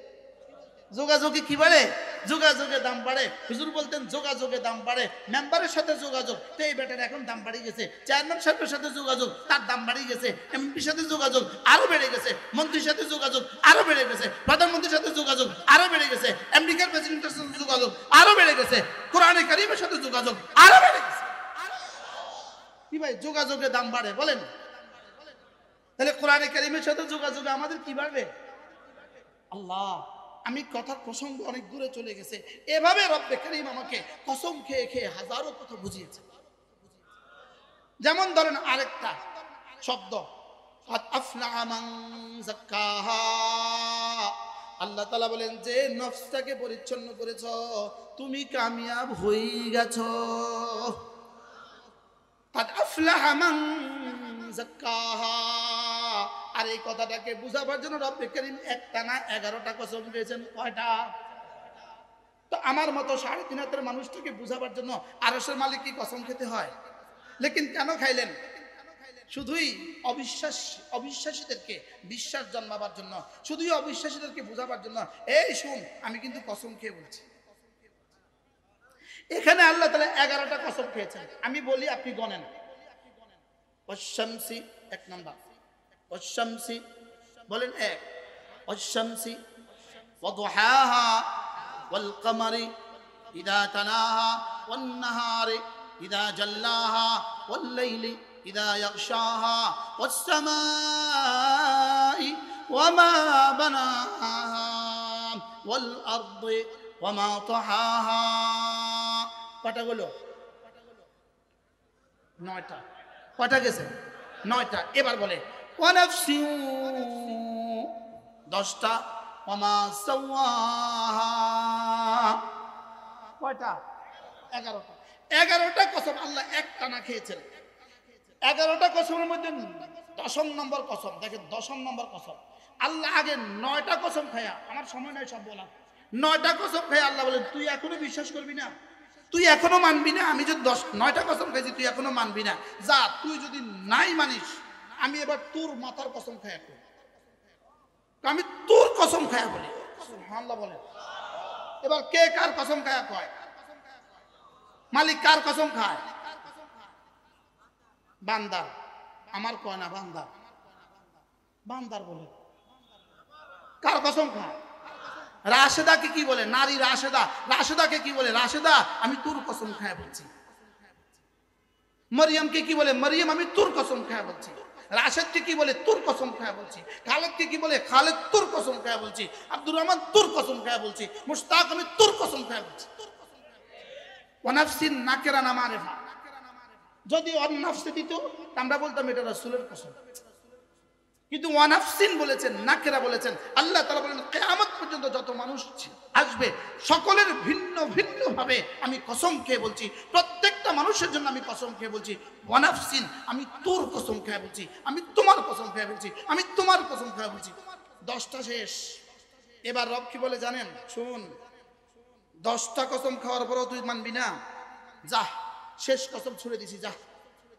যোগাযোগে কি বাড়ে? যোগাযোগে দাম বাড়ে। হুজুর বলতেন যোগাযোগে দাম বাড়ে। মেম্বারের সাথে যোগাযোগ, তো এই বেটার এখন দাম বাড়িয়ে গেছে। চেয়ারম্যান সাহেবের সাথে যোগাযোগ, তার দাম বাড়িয়ে গেছে। এমপির সাথে যোগাযোগ আরো বেড়ে গেছে। মন্ত্রীর সাথে যোগাযোগ আরো বেড়ে গেছে। প্রধানমন্ত্রীর সাথে যোগাযোগ আরো বেড়ে গেছে। আমেরিকার প্রেসিডেন্টের সাথে যোগাযোগ আরো বেড়ে গেছে। কোরআনে কারীমের সাথে যোগাযোগ আরো বেড়ে গেছে। কি ভাই, যোগাযোগে দাম বাড়ে বলেন? তাহলে কোরআনে কারীমের সাথে যোগাযোগে আমাদের কি বাড়বে? আল্লাহ, আমি কথার প্রসঙ্গ অনেক দূরে চলে গেছে। এভাবে রব্বে কারীম আমাকে কসম খেয়ে খেয়ে হাজারো কথা বুঝিয়েছে। যেমন ধরেন আরেকটা শব্দ কাদ আফলাহা মান যাক্কাহা। আল্লাহ তাআলা বলেন যে নফসটাকে পরিচ্ছন্ন করেছো তুমি কামিয়াব হয়ে গেছো। কাদ আফলাহা মান যাক্কাহা। আর এই কথাটাকে বুঝাবার জন্য রব্বে কারীম একটা না 11টা কসম দিয়েছেন। কয়টা? তো আমার মতো 3.5 হাতের মানুষটাকে বুঝাবার জন্য আরশের মালিক কি কসম খেতে হয়? লেকিন কেন খাইলেন? শুধুই অবিশ্বাসীদেরকে বিশ্বাস জন্মাবার জন্য, শুধুই অবিশ্বাসীদেরকে বুঝাবার জন্য। এই শুন, আমি কিন্তু কসম খেয়ে বলছি। এখানে আল্লাহ তাআলা 11টা কসম খেয়েছেন। আমি বলি, আপনি গণেন। ওয়াশ-শামসি 1 নাম্বার। ওয়াশ-শামসি বলেন 1। ওয়াশ-শামসি ওয়াদুহাহা ওয়াল কমারি ইযা তালাহা ওয়ান নাহারি ইযা জাল্লাহা ওয়াল লাইলি ইযা ইয়াগশাহা ওয়াস সামাই ওয়ামা বানাহা ওয়াল আরদি ওয়ামা তাহাহা। কয়টা হলো? 9টা। কয়টা গেছে? 9টা। এবার বলে ওয়ানাফসি 10টা ওয়ামা সাওয়াহা। কয়টা? 11টা। 11টা কসম আল্লাহ একটা না খেয়েছেন। 11টা কসমের মধ্যে 10ম নম্বর কসম, দেখেন 10ম নম্বর কসম আল্লাহ আগে 9টা কসম খায়া, আমার সময় নাই সব বলা, 9টা কসম খায়া আল্লাহ বলেন তুই এখনো বিশ্বাস করবি না, তুই এখনো মানবি না? আমি যদি 9টা কসম খাইছি তুই এখনো মানবি না? যা, তুই যদি নাই মানিস আমি এবার তোর মাথার কসম খায়া করি, আমি তোর কসম খায়া বলি। সুবহানাল্লাহ বলে। এবার কে কার কসম খায়া কয়? মালিক কার কসম খায়? বান্দা। আমার কয় না, বান্দা। বান্দার বলে। কার কসম খায়? রাশেদাকে কি বলে? নারী রাশেদা। রাশেদাকে কি বলে? রাশেদা আমি তোর কসম খায় বলছি। মরিয়মকে কি বলে? মরিয়ম আমি তোর কসম খায় বলছি। রাশেদকে কি বলে? তোর কসম খায় বলছি। খালেদকে কি বলে? খালেদ তোর কসম খায় বলছি। আব্দুর রহমান তোর কসম খায় বলছি। মুশতাক আমি তোর কসম খায় বলছি। ওয়ানাফসিন নাকেরা না মারেফা। যদি অনাফসে দিত আমরা বলতাম এটা রাসূলের কসম, কিন্তু ওয়ানাফসিন বলেছেন, নাকেরা বলেছেন। আল্লাহ তাআলা বলেন কিয়ামত পর্যন্ত যত মানুষ আসবে সকলের ভিন্ন ভিন্ন ভাবে আমি কসম খেয়ে বলছি, প্রত্যেকটা মানুষের জন্য আমি কসম খেয়ে বলছি। ওয়ানাফসিন আমি তোর কসম খেয়ে বলছি, আমি তোমার কসম খেয়ে বলছি, আমি তোমার কসম খেয়ে বলছি। 10টা শেষ। এবার রব কি বলে জানেন? শুন, 10টা কসম খাওয়ার পরেও তুই মানবি না? যা, শেষ কসম ছুড়ে দিছি, যা।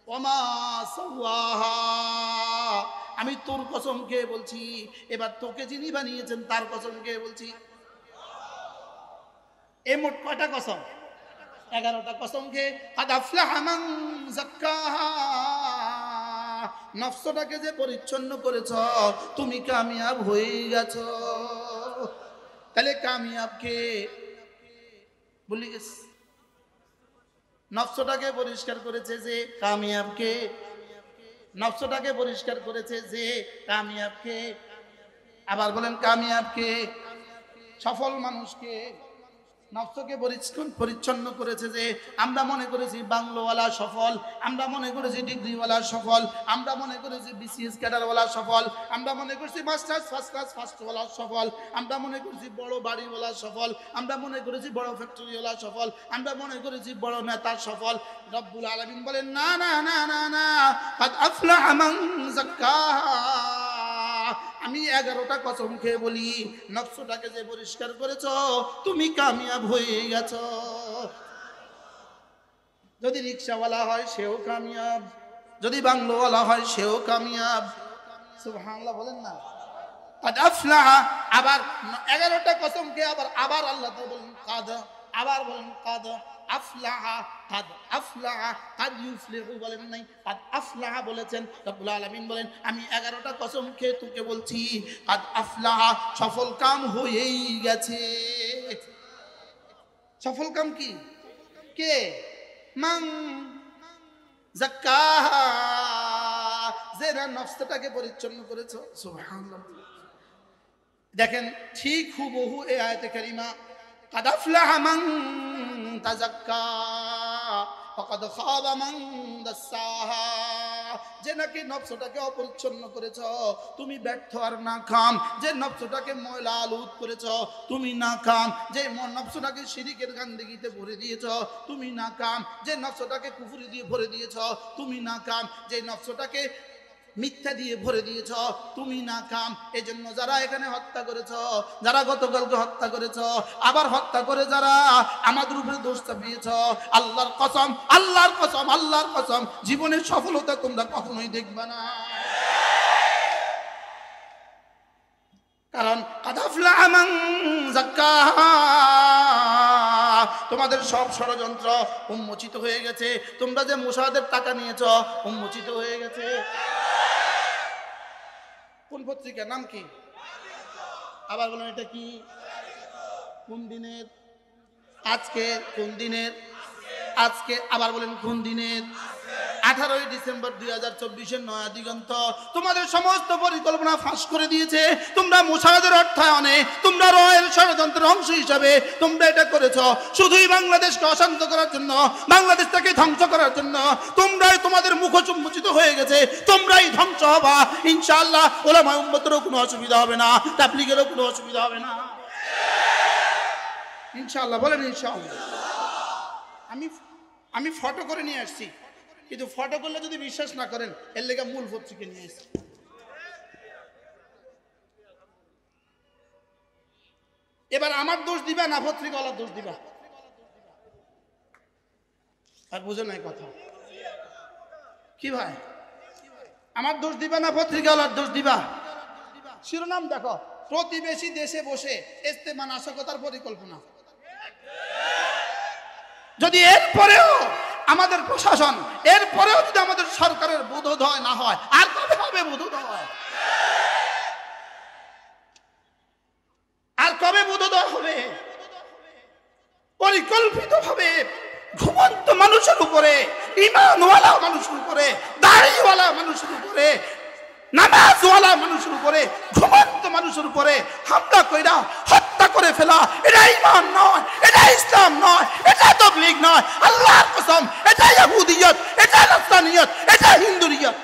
ওমা সাওয়াহা আমি তোর কসম খেয়ে বলছি। এবার তোকে যিনি বানিয়েছেন তার কসম খেয়ে বলছি। এ মোট কয়টা কসম? 11টা কসম খেয়ে কাদ আফলাহা মান যাক্কাহা নফসটাকে যে পরিচ্ছন্ন করেছ তুমি কামিয়াব হয়ে গেছো। তাহলে কামিয়াব কে? বলি গেছে নফসটাকে পরিষ্কার করেছে যে কামিয়াবকে, নফসটাকে পরিষ্কার করেছে যে কামিয়াবকে। আবার বলেন কামিয়াবকে, সফল মানুষকে। নফসকে পরিচ্ছন্ন করেছে যে আমরা মনে করেছি বাংলোওয়ালা সফল, আমরা মনে করেছি ডিগ্রিওয়ালা সফল, আমরা মনে করেছি বিসিএস ক্যাডারওয়ালা সফল, আমরা মনে করছি মাস্টার্স ফার্স্ট ক্লাস ফার্স্টওয়ালা সফল, আমরা মনে করেছি বড় বাড়িওয়ালা সফল, আমরা মনে করেছি বড় ফ্যাক্টরিওয়ালা সফল, আমরা মনে করেছি বড় নেতা সফল। রব্বুল আলামিন বলেন না না না না না, কাদ আফলাহা মান যাক্কাহা। আমি 11টা কসম খেয়ে বলি, নফসটাকে যে পরিষ্কার করেছো তুমি কামিয়াব হয়ে গেছো। যদি রিকশাওয়ালা হয় সেও কামিয়াব, যদি বাংলোওয়ালা হয় সেও কামিয়াব। সুবহানাল্লাহ বলেন না। কাদ আফলাহা, আবার 11টা কসম খেয়ে আবার আল্লাহ তো বলেন কাদ, আবার বলেন কাদ আফলাহা, কাদ আফলাহা, কাদ ইউফলিহু বলেন নাই, কাদ আফলাহা বলেছেন। রব্বুল আলামিন বলেন আমি 11টা কসম খেয়ে তোকে বলছি কাদ আফলাহা, সফল কাম হয়েই গেছে। সফল কাম কি? কে? মান যাক্কাহা, যারা নফসটাকে পরিচ্ছন্ন করেছো। সুবহানাল্লাহ। দেখেন ঠিক হুবহু এই আয়াতে কারিমা, কাদ আফলাহা মান তাযাক্কা ওয়া কাদ খাবা মান দাসসাহা। যে নাকি নফসটাকে অপরিচ্ছন্ন করেছো তুমি ব্যর্থ আর নাকাম। যে নফসটাকে ময়লা আলুত করেছো তুমি নাকাম। যে নফসটাকে শিরকের গান্দেগিতে ভরে দিয়েছো তুমি নাকাম। যে নফসটাকে কুফরি দিয়ে ভরে দিয়েছো তুমি নাকাম। যে নফসটাকে মিথ্যা দিয়ে ভরে দিয়েছ তুমি নাকাম। এজন্য যারা এখানে হত্যা করেছ, যারা গতকালকে হত্যা করেছ, আবার হত্যা করে যারা আমাদের উপরে দোষ চাপিয়েছ, আল্লাহর কসম, আল্লাহর কসম, আল্লাহর কসম, জীবনের সফলতা তোমরা কখনোই দেখবে না। কারণ কাদ আফলাহা মান যাক্কাহা, তোমাদের সব ষড়যন্ত্র উন্মোচিত হয়ে গেছে। তোমরা যে মুসাদের টাকা নিয়েছ উন্মোচিত হয়ে গেছে। কোন পত্রিকার নাম কি? আবার বলেন এটা কি? কোন দিনের? আজকে। কোন দিনের? আজকে। আবার বলেন কোন দিনের? 18ই ডিসেম্বর 2024 নয়া দিগন্ত তোমাদের সমস্ত পরিকল্পনা ফাঁস করে দিয়েছে। তোমরা মুসাদের অর্থায়নে, তোমরা রয়ের ষড়যন্ত্রের অংশ হিসাবে তোমরা এটা করেছো শুধুই বাংলাদেশকে অশান্ত করার জন্য, বাংলাদেশটাকে ধ্বংস করার জন্য। তোমরাই, তোমাদের মুখ উন্মোচিত হয়ে গেছে, তোমরাই ধ্বংস হবা ইনশাআল্লাহ। ওলামায়ে উম্মতেরও কোনো অসুবিধা হবে না, তাবলীগেরও কোনো অসুবিধা হবে না ইনশাআল্লাহ। বলেন ইনশাআল্লাহ। আমি ফটো করে নিয়ে আসছি, কিন্তু ফটো করলে যদি বিশ্বাস না করেন এর লেগে মূল পত্রিকা নিয়ে এসেছি। এবার আমার দোষ দিবা না পত্রিকাওয়ালার দোষ দিবা? আর বুঝো নাই কথা কি ভাই? আমার দোষ দিবা না পত্রিকাওয়ালার দোষ দিবা? শিরোনাম দেখো, প্রতিবেশী দেশে বসে ইস্তেমা নাশকতার পরিকল্পনা। যদি এরপরেও আমাদের প্রশাসন, এরপরেও যদি আমাদের সরকারের বোধোদয় না হয়, আর কবে হবে বোধোদয়? আর কবে বোধোদয় হবে? পরিকল্পিত ভাবে ঘুমন্ত মানুষের উপরে, ঈমানওয়ালা মানুষের উপরে, দাড়িওয়ালা মানুষের উপরে, নামাজওয়ালা মানুষের উপরে, ঘুমন্ত মানুষের উপরে হামলা কইরা হত্যা করে ফেলা, এটা ঈমান নয়, এটা ইসলাম নয়, এটা তাবলীগ নয়। আল্লাহর কসম, এটা ইহুদিয়ত, এটা নাসরানিয়ত, এটা হিন্দুরিয়ত।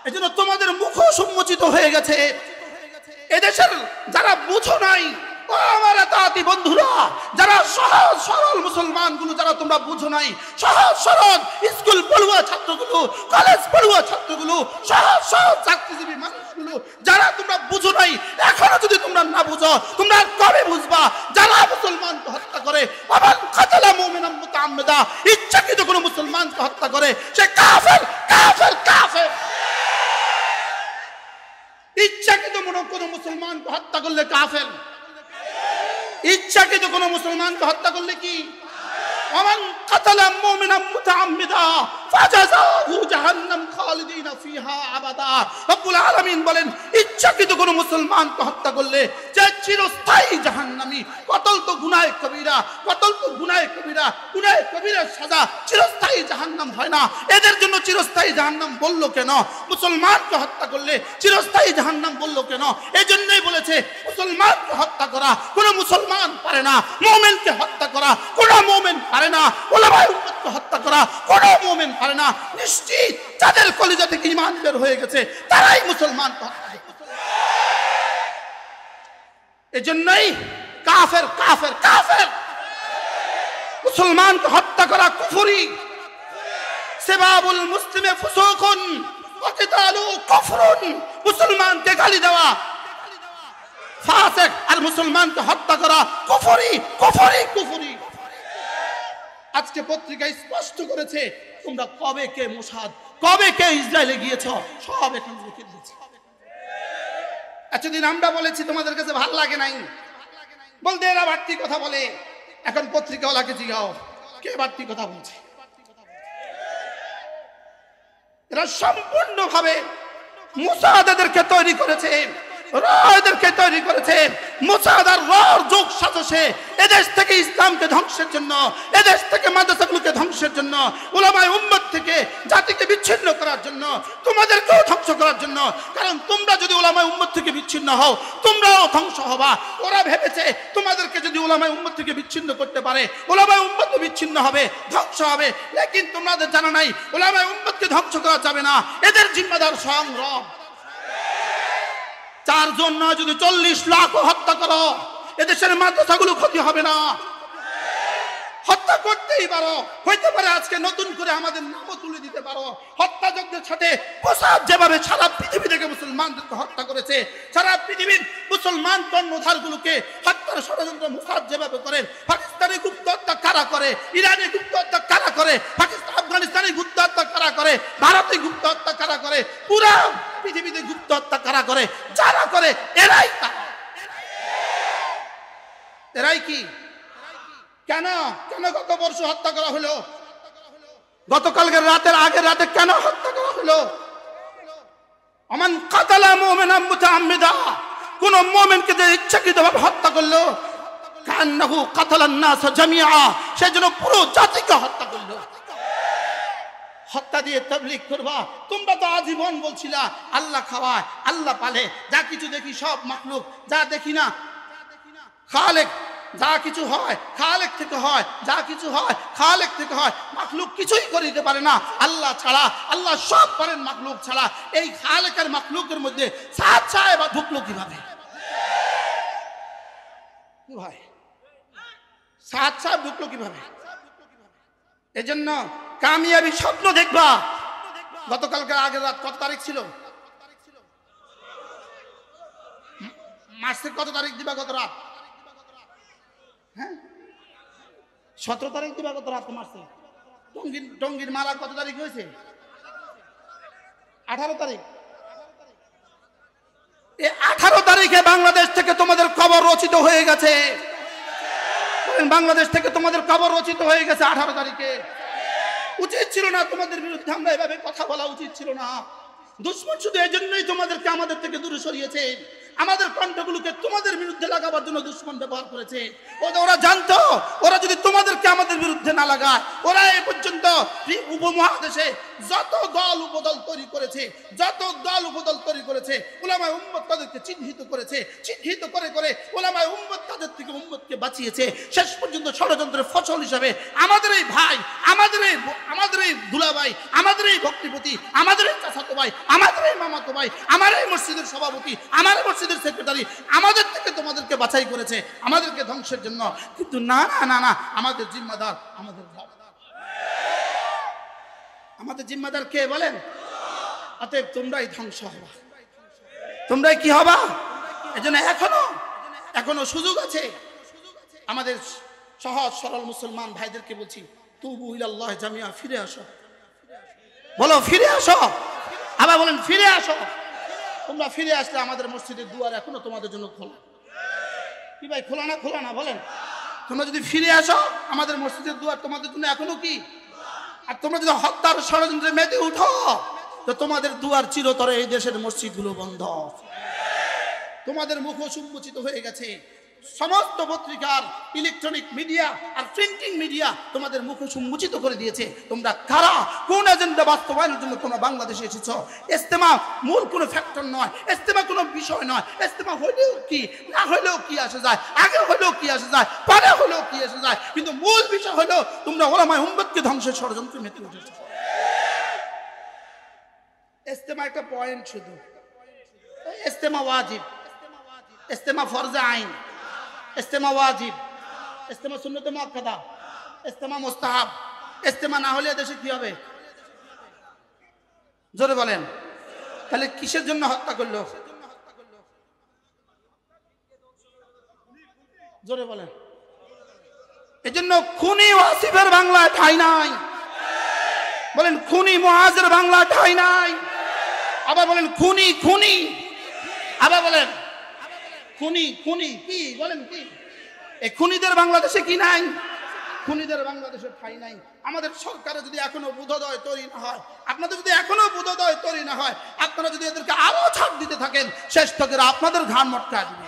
এজন্য তোমাদের মুখ সম্মোচিত হয়ে গেছে। এদেশের যারা বুঝো নাই, ও আমার তাঁতি বন্ধুরা, যারা সহজ সরল মুসলমানগুলো, যারা তোমরা বুঝো নাই, সহজ সরল স্কুল পড়ুয়া ছাত্রগুলো, কলেজ পড়ুয়া ছাত্রগুলো, সহজ সহজ চাকরিজীবী মানুষগুলো, যারা তোমরা বুঝো নাই, এখনো যদি তোমরা না বুঝো, তোমরা কবে বুঝবা? যারা মুসলমানকে হত্যা করে, আবার কাতালা মুমিনান মুতাআম্মিদা, ইচ্ছাকৃত কোনো মুসলমানকে হত্যা করে, সে কাফের, কাফের, কাফের। ইচ্ছাকৃত কোনো মুসলমানকে হত্যা করলে কাফের। ইচ্ছাকৃত কোনো মুসলমানকে হত্যা করলে কি? ওমান কাতালা মুমিনান মুতাআম্মিদা, ফাজাযাহু জাহান্নাম খালিদিনা ফিহা আবাদা। রব্বুল আলামিন বলেন, ইচ্ছাকৃত কোনো মুসলমানকে হত্যা করলে যে চিরস্থায়ী জাহান্নামী। কতল তো গুনাহে কবিরা, কতল তো গুনাহে কবিরা, গুনাহে কবিরার সাজা চিরস্থায়ী জাহান্নাম হয় না। এদের জন্য চিরস্থায়ী জাহান্নাম বললো কেন? মুসলমানকে হত্যা করলে চিরস্থায়ী জাহান্নাম বললো কেন? এজন্যই বলেছে মুসলমানকে হত্যা করা কোনো মুসলমান পারে না, মুমিনকে হত্যা করা কোনো মুমিন পারে না, উলামায়ে উম্মতকে হত্যা করা কোনো মুমিন পারে না। নিশ্চিত যাদের কলিজা থেকে ঈমান বের হয়ে গেছে তারাই মুসলমানকে হত্যা করে। এজন্যই কাফের কাফের কাফের, মুসলমানকে হত্যা করা কুফরি। সিবাবুল মুসলিমে ফুসুকুন ওয়া কিতালু কুফরুন, মুসলমানকে গালি দেওয়া ফাসিক আর মুসলমানকে হত্যা করা কুফরি কুফরি কুফরি। আজকে পত্রিকায় স্পষ্ট করেছে তোমরা কবে কে মোসাদ, কবে কে ইসরায়েলে গিয়েছো, সব এখানে লিখে দিয়েছে। এতদিন আমরা বলেছি তোমাদের কাছে ভালো লাগে নাই, বলতে এরা বাড়তি কথা বলে। এখন পত্রিকাওয়ালাকে জিগাও কে বাড়তি কথা বলছে। এরা সম্পূর্ণভাবে মুসাদেরকে তৈরি করেছে, রায়দেরকে তৈরি করেছে। মুসাদ আর রার যোগ সাজসে এদেশ থেকে ইসলামকে ধ্বংসের জন্য, এদেশ থেকে মাদ্রাসাগুলোকে ধ্বংসের জন্য, উলামায়ে উম্মত থেকে জাতিকে বিচ্ছিন্ন করার জন্য, তোমাদেরকেও ধ্বংস করার জন্য। কারণ তোমরা যদি উলামায়ে উম্মত থেকে বিচ্ছিন্ন হও তোমরাও ধ্বংস হবা। ওরা ভেবেছে তোমাদেরকে যদি উলামায়ে উম্মত থেকে বিচ্ছিন্ন করতে পারে উলামায়ে উম্মত বিচ্ছিন্ন হবে, ধ্বংস হবে। লেকিন তোমাদের জানা নাই উলামায়ে উম্মতকে ধ্বংস করা যাবে না, এদের জিম্মাদার স্বয়ং রব। 4 জন না, যদি 40 লাখ হত্যা করো এদেশের মাদ্রাসাগুলো ক্ষতি হবে না। হত্যা করতেই পারো, হইতে পারে আজকে নতুন করে আমাদের নামও তুলে দিতে পারো। হত্যাযজ্ঞের সাথে মোসাদ যেভাবে সারা পৃথিবী থেকে মুসলমানদেরকে হত্যা করেছে, সারা পৃথিবীর মুসলমান কর্ণধারগুলোকে হত্যার ষড়যন্ত্র মোসাদ যেভাবে করেন, পাকিস্তানি গুপ্ত হত্যা কারা করে, ইরানি গুপ্ত হত্যা কারা করে, পাকিস্তান আফগানিস্তানি গুপ্ত হত্যা কারা করে, ভারতে গুপ্ত হত্যা কারা করে, পুরা পৃথিবীতে গুপ্ত হত্যা কারা করে, যারা করে এরাই তারা। এরাই কি কেন কেন গত বর্ষ হত্যা করা হলো? গতকালকের রাতের আগের রাতে কেন হত্যা করা হলো? আমান কাতালা মুমিনান মুতাআম্মিদা, কোন মুমিনকে যে ইচ্ছাকৃতভাবে হত্যা করলো, কান্নাহু কাতালান নাস জামিআ, সেজন্য পুরো জাতিকে হত্যা করলো। হত্যা দিয়ে তাবলীগ করবা? তোমরা তো আজীবন বলছিলা আল্লাহ খাওয়ায়, আল্লাহ পালে, যা কিছু দেখি সব মাখলুক, যা দেখি না খালেক, যা কিছু হয় খালেক থেকে হয়, যা কিছু হয় খালেক থেকে হয়। মাখলুক কিছুই করিতে পারে না আল্লাহ ছাড়া, আল্লাহ সব পারেন মাখলুক ছাড়া। এই খালেকের মাখলুকের মধ্যে সাত সাহেব ঢুকলো কিভাবে? ভাই সাত সাহেব ঢুকলো কিভাবে? এজন্য কামিয়াবি স্বপ্ন দেখবা। গতকালকে আগের রাত কত তারিখ ছিল? মাসের কত তারিখ দিবা? গত রাত 17 তারিখ দিবা। গত রাত মাসে টঙ্গির মারা কত তারিখ হয়েছে? 18 তারিখ। এই 18 তারিখে বাংলাদেশ থেকে তোমাদের খবর রচিত হয়ে গেছে। বাংলাদেশ থেকে তোমাদের খবর রচিত হয়ে গেছে 18 তারিখে। উচিত ছিল না তোমাদের বিরুদ্ধে আমরা এভাবে কথা বলা, উচিত ছিল না। দুশ্মন শুধু এই জন্যই তোমাদেরকে আমাদের থেকে দূরে সরিয়েছে, আমাদের কণ্ঠগুলোকে তোমাদের বিরুদ্ধে লাগাবার জন্য দুশ্মন ব্যবহার করেছে। ওরা জানতো ওরা যদি তোমাদেরকে আমাদের বিরুদ্ধে না লাগায়, ওরা এই পর্যন্ত উপমহাদেশে যত দল উপদল তৈরি করেছে, যত দল উপদল তৈরি করেছে, উলামায়ে উম্মত তাদেরকে চিহ্নিত করেছে, চিহ্নিত করে করে উলামায়ে উম্মত তাদের থেকে উম্মতকে বাঁচিয়েছে। শেষ পর্যন্ত ষড়যন্ত্রের ফসল হিসাবে আমাদের এই ভাই, আমাদের এই দুলাভাই, আমাদের এই ভক্তিপতি, আমাদের এই চাচাতো ভাই, আমাদের এই মামাতো ভাই, আমার এই মসজিদের সভাপতি, আমার মসজিদের সেক্রেটারি আমাদের থেকে তোমাদেরকে বাছাই করেছে আমাদেরকে ধ্বংসের জন্য। কিন্তু না না না না, আমাদের জিম্মাদার আমাদের রব। আমাদের জিম্মাদার কে বলেন? অতএব তোমরাই ধ্বংস হবা, তোমরাই কি হবা? এজন্য এখনো সুযোগ আছে। আমাদের সহজ সরল মুসলমান ভাইদেরকে বলছি, তুবু ইলাল্লাহ জামিয়া, ফিরে আসো। বলো ফিরে আসো। আবার বলেন ফিরে আসো। তোমরা ফিরে আসলে আমাদের মসজিদের দুয়ার এখনো তোমাদের জন্য খোলা। কি ভাই, খোলা না? খোলা না? বলেন। তোমরা যদি ফিরে আসো আমাদের মসজিদের দুয়ার তোমাদের জন্য এখনো কি? আর তোমরা যদি হত্যার ষড়যন্ত্রে মেতে উঠো তো তোমাদের দুয়ার চিরতরে এই দেশের মসজিদগুলো বন্ধ, তোমাদের মুখ সংকুচিত হয়ে গেছে। সমস্ত পত্রিকার ইলেকট্রনিক মিডিয়া আর প্রিন্টিং মিডিয়া তোমাদের মুখ সংকুচিত করে দিয়েছে। তোমরা কারা, কোন এজেন্ডা বাস্তবায়নের জন্য তোমরা বাংলাদেশে এসেছো? ইজতেমা মূল কোনো ফ্যাক্টর নয়, ইজতেমা কোনো বিষয় নয়। ইজতেমা হইলেও কি, না হইলেও কি আসে যায়, আগে হইলেও কি আসে যায়, পরে হইলেও কি আসে যায়, কিন্তু মূল বিষয় হলো তোমরা ওলামায়ে উম্মতকে ধ্বংসের ষড়যন্ত্রে মেতে উঠেছো। ইজতেমা একটা পয়েন্ট শুধু। ইজতেমা ওয়াজিব, ইজতেমা ফরজে আইন, ইজতেমা ওয়াজিব, ইজতেমা সুন্নতে মুআক্কাদা, ইজতেমা মুস্তাহাব। ইজতেমা না হলে দেশে কি হবে? জোরে বলেন। তাহলে কিসের জন্য হত্যা করলো? জোরে বলেন। এজন্য খুনি ওয়াসিফের বাংলায় ঠাঁই নাই। বলেন খুনি মুআজের বাংলায় ঠাঁই নাই। আবার বলেন খুনি খুনি, আবার বলেন খুনি খুনি, কি বলেন কি? এই খুনিদের বাংলাদেশে কি নাই? খুনিদের বাংলাদেশে ঠাঁই নাই। আমাদের সরকারে যদি এখনো বোধোদয় তৈরি না হয়, আপনাদের যদি এখনো বোধোদয় তৈরি না হয়, আপনারা যদি এদেরকে আরো ছাড় দিতে থাকেন, শেষ থেকে আপনাদের ঘাড় মটকা দিবে।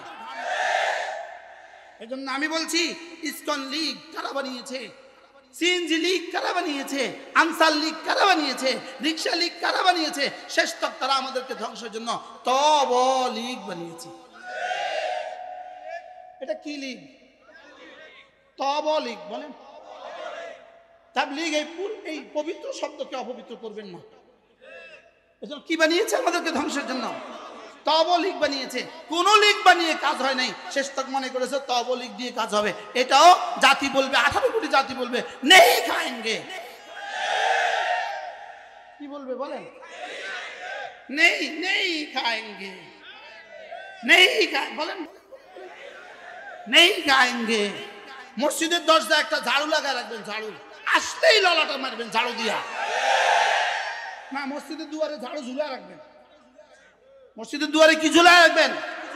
এই জন্য আমি বলছি, ইসকন লীগ কারা বানিয়েছে, সিএনজি লীগ কারা বানিয়েছে, আনসার লীগ কারা বানিয়েছে, রিক্সা লীগ কারা বানিয়েছে, শেষ তক তারা আমাদেরকে ধ্বংসের জন্য তব লীগ বানিয়েছে। এটা কি লীগ? তব লীগ। বলেন তাবলীগ। এই পবিত্র শব্দকে অপবিত্র করবেন না। এজন্য কি বানিয়েছে আমাদেরকে ধ্বংসের জন্য? তব লীগ বানিয়েছে। কোন লীগ বানিয়ে কাজ হয় নাই। শেষ তক মনে করেছে তব লীগ দিয়ে কাজ হবে। এটাও জাতি বলবে, 18 কোটি জাতি বলবে নেই খাएंगे। কি বলবে বলেন? নেই নেই খাएंगे, নেই বলেন নেই খাएंगे। মসজিদের দরজায় একটা ঝাড়ু লাগায় রাখবেন, ঝাড়ু আসলেই ললাটা মারবেন ঝাড়ু দিয়া। না, মসজিদের দুয়ারে ঝাড়ু ঝুলায় রাখবেন। মসজিদের দুয়ারে কি ঝুলায় রাখবেন?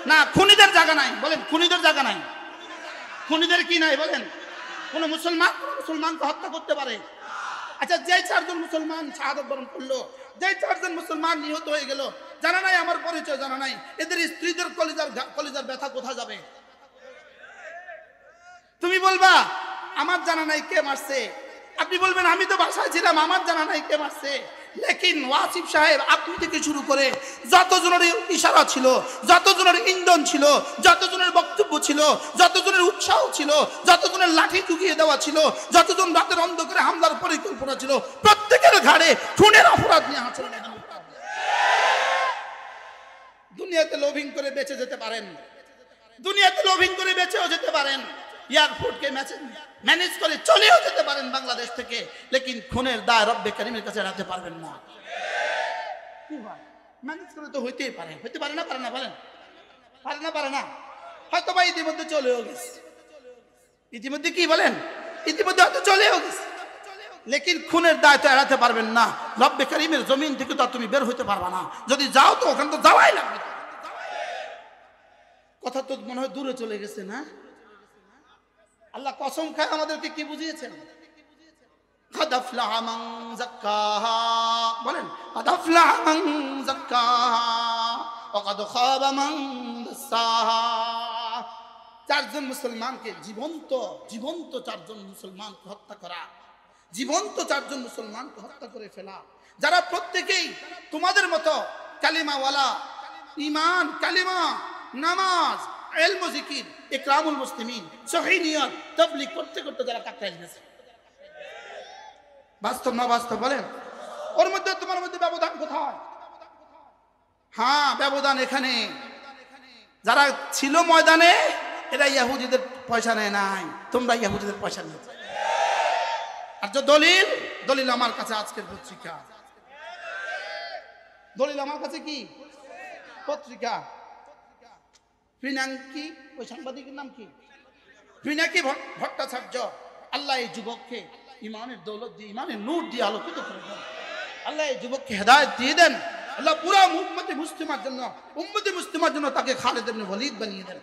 না, খুনিদের জায়গা নাই। বলেন খুনিদের জায়গা নাই। খুনিদের কি নাই বলেন? কোন মুসলমানকে হত্যা করতে পারে? আচ্ছা, যে 4 জন মুসলমান শাহাদাত বরণ করলো, যে 4 জন মুসলমান নিহত হয়ে গেল, জানা নাই আমার পরিচয়, জানা নাই, এদের স্ত্রীদের কলিজার ব্যথা কোথায় যাবে? তুমি বলবা আমার জানা নাই কে মারছে, আপনি বলবেন আমি তো বাসায় ছিলাম, আমার জানা নাই কে মারছে। লেকিন ওয়াসিফ সাহেব আপনি থেকে শুরু করে যতজনের ইশারা ছিল, যতজনের ইন্ধন ছিল, যতজনের বক্তব্য ছিল, যতজনের উৎসাহ ছিল, যতজনের লাঠি ঢুকিয়ে দেওয়া ছিল, যতজন রাতের অন্ধকারে হামলার পরিকল্পনা ছিল, প্রত্যেকের ঘাড়ে খুনের অপরাধ নিয়ে হাসিল। দুনিয়াতে লোভিং করে বেঁচে যেতে পারেন, দুনিয়াতে লোভিং করে বেঁচেও যেতে পারেন, এয়ারপোর্টকে ম্যানেজ করে চলেও যেতে পারেন বাংলাদেশ থেকে, লেকিন খুনের দায় রব্বে কারিমের কাছে রাখতে পারবেন না। কি হয়? ম্যানেজ করে তো হইতেই পারে, হইতে পারে না? পারে না? বলেন পারে না? পারে না? হয়তো বা ইতিমধ্যে চলেও গেছে, ইতিমধ্যে কি বলেন, ইতিমধ্যে হয়তো চলেও গেছে, লেকিন খুনের দায় তো এড়াতে পারবেন না। রব্বে কারিমের জমিন থেকে তো তুমি বের হইতে পারবা না। যদি যাও তো ওখানে তো যাওয়াই লাগবে। কথা তো মনে হয় দূরে চলে গেছে না? আল্লাহ কসম খায় আমাদেরকে কি বুঝিয়েছেন? قد أفلح من زكاها, বলেন قد أفلح من زكاها وقد خاب من دساها। 4 জন মুসলমানকে জীবন্ত 4 জন মুসলমানকে হত্যা করা, জীবন্ত 4 জন মুসলমানকে হত্যা করে ফেলা, যারা প্রত্যেকেই তোমাদের মতো কালিমাওয়ালা, ঈমান, কালিমা, নামাজ, ইলম ও জিকির, ইকরামুল মুসলিমিন, সহিহ নিয়ত, তাবলীগ করতে করতে যারা কাটায় গেছে। বাস্তব না বাস্তব বলেন? ওর মধ্যে তোমার মধ্যে ব্যবধান কোথায়? হ্যাঁ, ব্যবধান এখানে। যারা ছিল ময়দানে এরা ইহুদিদের পয়সা নেয় নাই, তোমরা ইহুদিদের পয়সা নিয়েছো। আর যে দলিল আমার কাছে আজকের পত্রিকা, দলিল আমার কাছে কি পত্রিকা, পিনাকি, ওই সাংবাদিকের নাম কি, পিনাকি ভট্টাচার্য। আল্লাহ এই যুবককে ইমানের দৌলত দিয়ে, ইমানের নূর দিয়ে আলোকিত করে দেন। আল্লাহ এই যুবককে হেদায়েত দিয়ে দেন। আল্লাহ পুরো উম্মতে মুসলিমার জন্য তাকে খালিদ ইবনে ওয়ালিদ বানিয়ে দেন।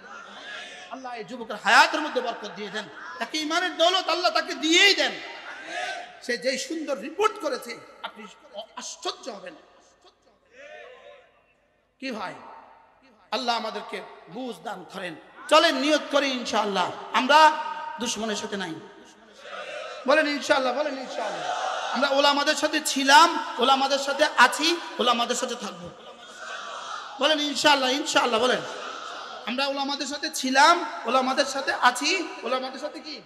আল্লাহ এই যুবকের হায়াতের মধ্যে বরকত দিয়ে দেন, তাকে ইমানের দৌলত আল্লাহ তাকে দিয়েই দেন। সে যেই সুন্দর রিপোর্ট করেছে, আপনি আশ্চর্য হবেন। কি ভাই, আল্লাহ আমাদেরকে বুঝ দান করেন। চলেন নিয়ত করি ইনশাআল্লাহ আমরা দুশমনের সাথে নাই। বলেন ইনশাআল্লাহ, বলেন ইনশাআল্লাহ। আমরা ওলামাদের সাথে ছিলাম, ওলামাদের সাথে আছি, ওলামাদের সাথে থাকবো। বলেন ইনশাআল্লাহ, ইনশাআল্লাহ বলেন। আমরা ওলামাদের সাথে ছিলাম, ওলামাদের সাথে আছি, ওলামাদের সাথে কি।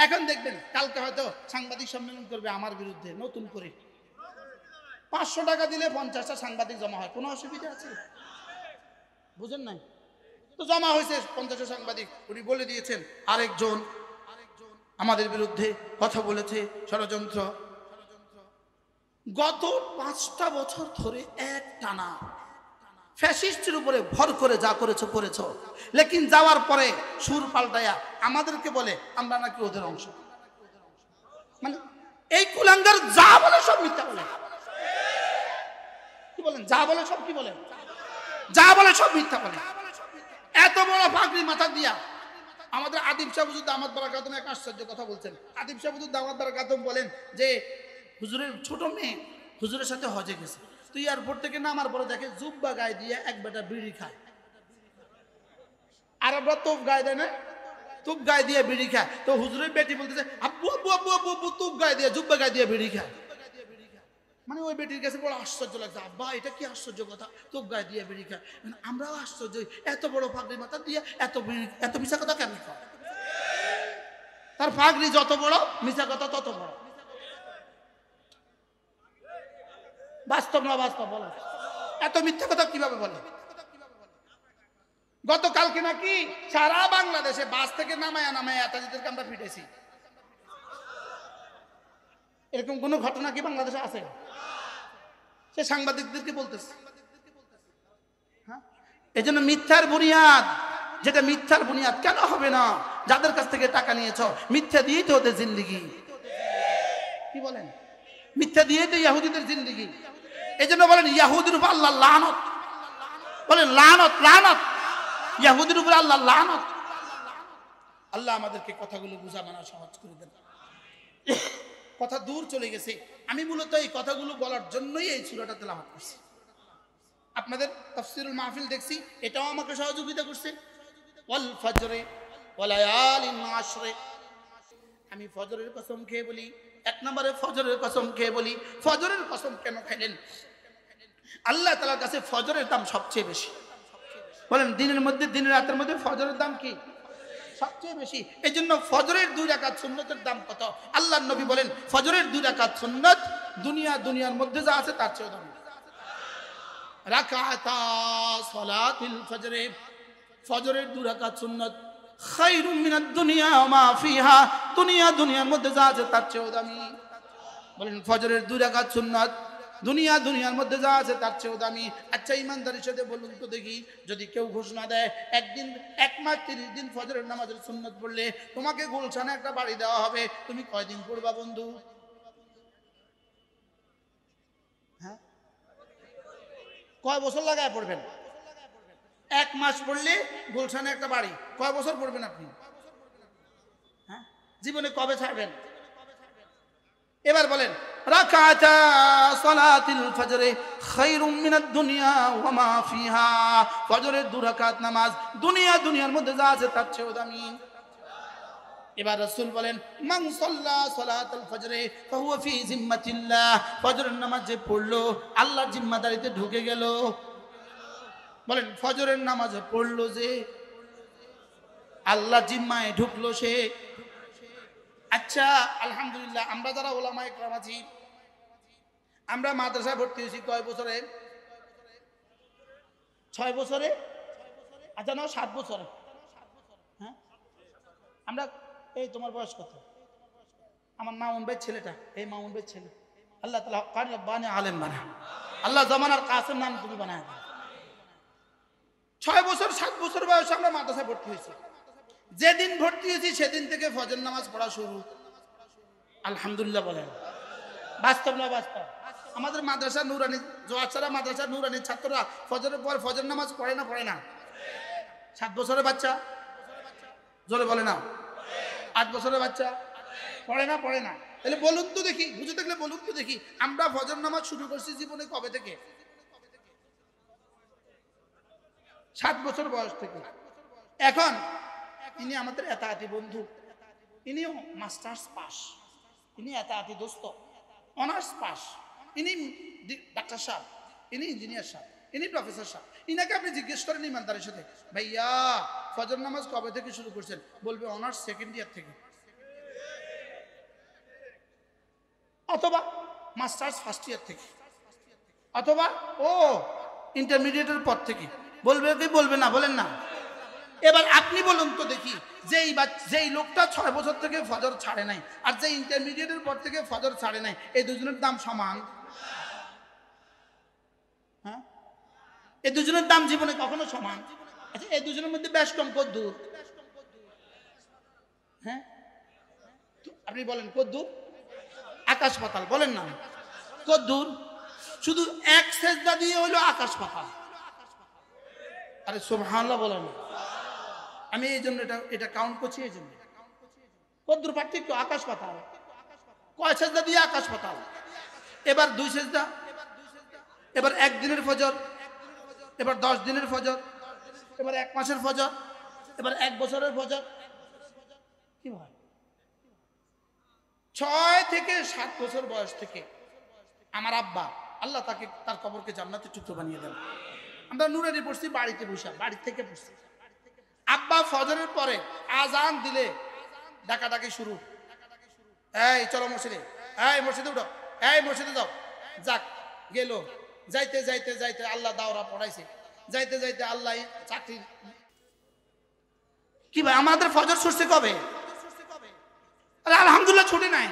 এখন দেখবেন কালকে হয়তো সাংবাদিক সম্মেলন করবে আমার বিরুদ্ধে নতুন করে। 500 টাকা দিলে 50টা সাংবাদিক জমা হয়, কোনো অসুবিধা আছে? বুঝেন নাই তো, জমা হয়েছে 50টা সাংবাদিক। উনি বলে দিয়েছেন আরেকজন আমাদের বিরুদ্ধে কথা বলেছে, ষড়যন্ত্র। গত 5টা বছর ধরে এক টানা ফ্যাসিস্টের উপরে ভর করে যা করেছো করেছো, লেকিন যাওয়ার পরে সুর পাল্টায়া আমাদেরকে বলে আমরা নাকি ওদের অংশ। মানে এই কুলাঙ্গার যা বলে সব মিথ্যা বলে। কি বলেন? যা বলে সব কি বলেন? যা বলে সব মিথ্যা বলে। এত বড় পাগড়ি মাথা দিয়া আমাদের আদিব শাহ হুজুর দামাত বারাকাতুম এক আশ্চর্য কথা বলছেন। আদিব শাহ হুজুর দামাত বারাকাতুম বলেন যে হুজুরের ছোট মেয়ে হুজুরের সাথে হজে গেছে, তো এয়ারপোর্ট থেকে নামার পরে দেখে জুব্বা গায়ে দিয়ে এক বেটা বিড়ি খায়। আরবরা তোপ গায়ে দেয় না, তুপ গায়ে দিয়ে বিড়ি খায়। তো হুজুরের বেটি বলতেছে আব্বু আব্বু আব্বু আব্বু আব্বু তুপ গায়ে দিয়ে জুব্বা গায়ে দিয়ে বিড়ি খায়। মানে ওই বেটির কাছে বড় আশ্চর্য লাগছে, আব্বা এটা কি আশ্চর্য কথা, তুপ গায়ে দিয়ে বিড়ি খায়। মানে আমরাও আশ্চর্য, এত বড় পাগড়ি মাথা দিয়ে এত মিশা কথা কেন কয়? তার পাগড়ি যত বড় মিশা কথা তত বড়। বাস্তব না বাস্তব বলে? এত মিথ্যা কথা কিভাবে বলে? গতকালকে নাকি সারা বাংলাদেশে বাস থেকে নামায়া নামায়া এতাজিদেরকে আমরা পিটেছি। এরকম কোন ঘটনা কি বাংলাদেশে আছে? সে সাংবাদিকদেরকে বলতেছে। হ্যাঁ, এই জন্য মিথ্যার বুনিয়াদ, যেটা মিথ্যার বুনিয়াদ কেন হবে না? যাদের কাছ থেকে টাকা নিয়েছ মিথ্যা দিয়েই তো ওদের জিন্দিগি। কি বলেন? মিথ্যা দিয়েই তো ইহুদিদের জিন্দিগি। এই জন্য বলেন ইহুদির উপর আল্লাহ লানত। বলেন লানত, লানত ইহুদির উপর আল্লাহ লানত। আল্লাহ আমাদেরকে কথাগুলো বুঝা মানা সহজ করে দেন। কথা দূর চলে গেছে। আমি মূলত এই কথাগুলো বলার জন্যই এই সূরাটা তেলাওয়াত করছি। আপনাদের তাফসীরুল মাহফিল দেখছি, এটাও আমাকে সহযোগিতা করছে। ওয়াল ফজরে ওয়া লায়ালিন আশরে। আমি ফজরের কসম খেয়ে বলি, এক নম্বরে ফজরের কসম খেয়ে বলি। ফজরের কসম কেন খাইলেন? আল্লাহ তাআলার কাছে ফজরের দাম সবচেয়ে বেশি। বলেন দিনের মধ্যে, দিনের রাতের মধ্যে ফজরের দাম কি সবচেয়ে বেশি? এই জন্য ফজরের 2 রাকাত সুন্নতের দাম কত? আল্লাহর নবী বলেন ফজরের 2 রাকাত সুন্নত দুনিয়ার মধ্যে যা আছে তার চেয়ে দামি। রাকাতা সালাতুল ফজরে, ফজরের 2 রাকাত সুন্নত খায়রুম মিনাদ দুনিয়া ওয়া মা ফিহা, দুনিয়ার মধ্যে যা আছে তার চেয়ে দামি। বলেন ফজরের 2 রাকাত সুন্নত দুনিয়ার মধ্যে যা আছে তার চেয়েও দামি। আচ্ছা ইমানদারির সাথে বলুন তো দেখি, যদি কেউ ঘোষণা দেয় একদিন 1 মাস 30 দিন ফজরের নামাজের সুন্নত পড়লে তোমাকে গুলশানে একটা বাড়ি দেওয়া হবে, তুমি কয়দিন পড়বা বন্ধু? হ্যাঁ, কয় বছর লাগায় পড়বেন? 1 মাস পড়লে গুলশানে একটা বাড়ি, কয় বছর পড়বেন আপনি? হ্যাঁ, জীবনে কবে ছাড়বেন? এবার বলেন রাকাতা সালাতুল ফজরে খায়রুম মিনাদ দুনিয়া ওয়া মা ফিহা, ফজরের 2 রাকাত নামাজ দুনিয়ার মধ্যে যা আছে তার চেয়েও দামি। এবার রাসূল বলেন মান সাল্লা সালাতুল ফজরে ফাহুয়া ফি জিম্মাতিল্লাহ, ফজরের নামাজ যে পড়লো আল্লাহর জিম্মাদারিতে ঢুকে গেল। বলেন ফজরের নামাজ পড়লো যে আল্লাহর জিম্মায় ঢুকলো সে। আচ্ছা আলহামদুলিল্লাহ, আমরা যারা ওলামা ইকরাম আছি, আমরা মাদ্রাসায় ভর্তি হয়েছি কয় বছরে? 6 বছরে? আচ্ছা না 7 বছরে? হ্যাঁ, আমরা এই তোমার বয়স কত? আমার মামুন ভাই ছেলেটা, এই মামুন ভাই ছেলে, আল্লাহ তাআলা কারি রব্বানি আলেম বানা, আল্লাহ জামানার কাসেম নাম তুমি বানায় দাও। 6 বছর 7 বছর বয়সে আমরা মাদ্রাসায় ভর্তি হয়েছি। যেদিন ভর্তি হয়েছি সেদিন থেকে ফজর নামাজ পড়া শুরু। আলহামদুলিল্লাহ বলেন বাস্তব না বাস্তব? আমাদের মাদ্রাসা নুরানি, জোয়াছাড়া মাদ্রাসা নুরানি ছাত্ররা ফজরের পর ফজর নামাজ পড়ে না পড়ে না? 7 বছরের বাচ্চা জোরে বলে না? 8 বছরের বাচ্চা পড়ে না পড়ে না? তাহলে বলুন তো দেখি, বুঝে থাকলে বলুন তো দেখি, আমরা ফজর নামাজ শুরু করছি জীবনে কবে থেকে? 7 বছর বয়স থেকে। এখন ইনি আমাদের এতাহাতি বন্ধু, ইনিও মাস্টার্স পাস, ইনি এতাহাতি দোস্ত, অনার্স পাস, ইনি ডাক্তার সাহেব, ইনি ইঞ্জিনিয়ার সাহেব, ইনি প্রফেসর সাহেব। ইনাকে আপনি জিজ্ঞেস করেন ইমানদারের সাথে, ভাইয়া ফজর নামাজ কবে থেকে শুরু করছেন? বলবে অনার্স সেকেন্ড ইয়ার থেকে, অথবা মাস্টার্স ফার্স্ট ইয়ার থেকে, অথবা ও ইন্টারমিডিয়েটের পর থেকে। বলবে কি বলবে না? বলেন না। এবার আপনি বলুন তো দেখি, যেই লোকটা 6 বছর থেকে ফজর ছাড়ে নাই আর যে ইন্টারমিডিয়েটের পর থেকে ফজর ছাড়ে নাই, এই দুজনের দাম সমান? হ্যাঁ, এই দুজনের দাম জীবনে কখনো সমান? আচ্ছা, এই দুজনের মধ্যে বেশ কম কত দূর? হ্যাঁ, আপনি বলেন কত দূর? আকাশ পাতাল। বলেন না কত দূর? শুধু এক সেজদা দিয়ে হলো আকাশ পাতাল। আরে সুবহানাল্লাহ বলেন। আমি এই জন্য এটা কাউন্ট করছি, এই জন্য কত দূর পার্থক্য? আকাশ পাতাল। কয় সেজদা দিয়ে আকাশ পাতাল? এবার 2 সেজদা, এবার 1 দিনের ফজর, এবার 10 দিনের ফজর, এবার 1 মাসের ফজর, এবার 1 বছরের ফজর। কি ভাই, 6 থেকে 7 বছর বয়স থেকে আমার আব্বা, আল্লাহ তাকে তার কবরকে জান্নাতের টুকরো বানিয়ে দেন, আমরা নুরানি পড়ছি বাড়িতে বসে, বাড়ি থেকে পড়ছি। আব্বা ফজরের পরে আজান দিলে ডাকাডাকি শুরু, এই চলো মসজিদে, এই মসজিদে উঠো, এই মসজিদে যাও। যাক গেল, যাইতে যাইতে যাইতে আল্লাহ দাওরা পড়াইছে, যাইতে যাইতে আল্লাহ চাকরি। কি ভাই, আমাদের ফজর ছুটছে কবে? আরে আলহামদুলিল্লাহ ছুটি নাই,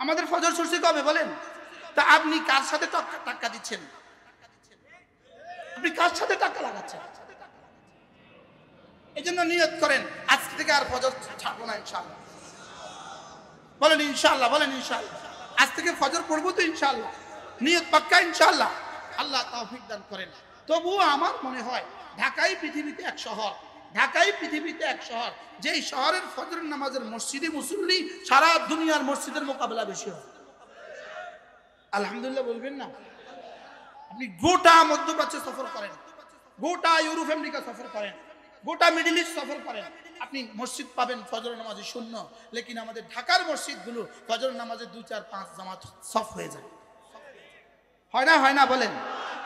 আমাদের ফজর ছুটছে কবে বলেন? তা আপনি কার সাথে টাকা দিচ্ছেন? আপনি কার সাথে টাকা লাগাচ্ছেন? এই জন্য নিয়ত করেন, আজ থেকে আর ফজর ছাড়বো না ইনশাআল্লাহ। বলেন ইনশাআল্লাহ, বলেন ইনশাআল্লাহ। আজ থেকে ফজর পড়বো তো ইনশাআল্লাহ, নিয়ত পাক্কা ইনশাআল্লাহ। আল্লাহ তৌফিক দান করেন। তবুও আমার মনে হয় ঢাকাই পৃথিবীতে এক শহর, ঢাকাই পৃথিবীতে এক শহর, যেই শহরের ফজরের নামাজের মসজিদে মুসল্লি সারা দুনিয়ার মসজিদের মোকাবেলা বেশি হয়। আলহামদুলিল্লাহ বলবেন না? আপনি গোটা মধ্যপ্রাচ্যে সফর করেন, গোটা ইউরোপ আমেরিকা সফর করেন, গোটা মিডল ইস্ট সফর করেন, আপনি মসজিদ পাবেন ফজর নামাজে শূন্য। লেকিন আমাদের ঢাকার মসজিদগুলো ফজর নামাজে 2, 4, 5 জামাত সফ হয়ে যায়। হয় না? হয় না? বলেন।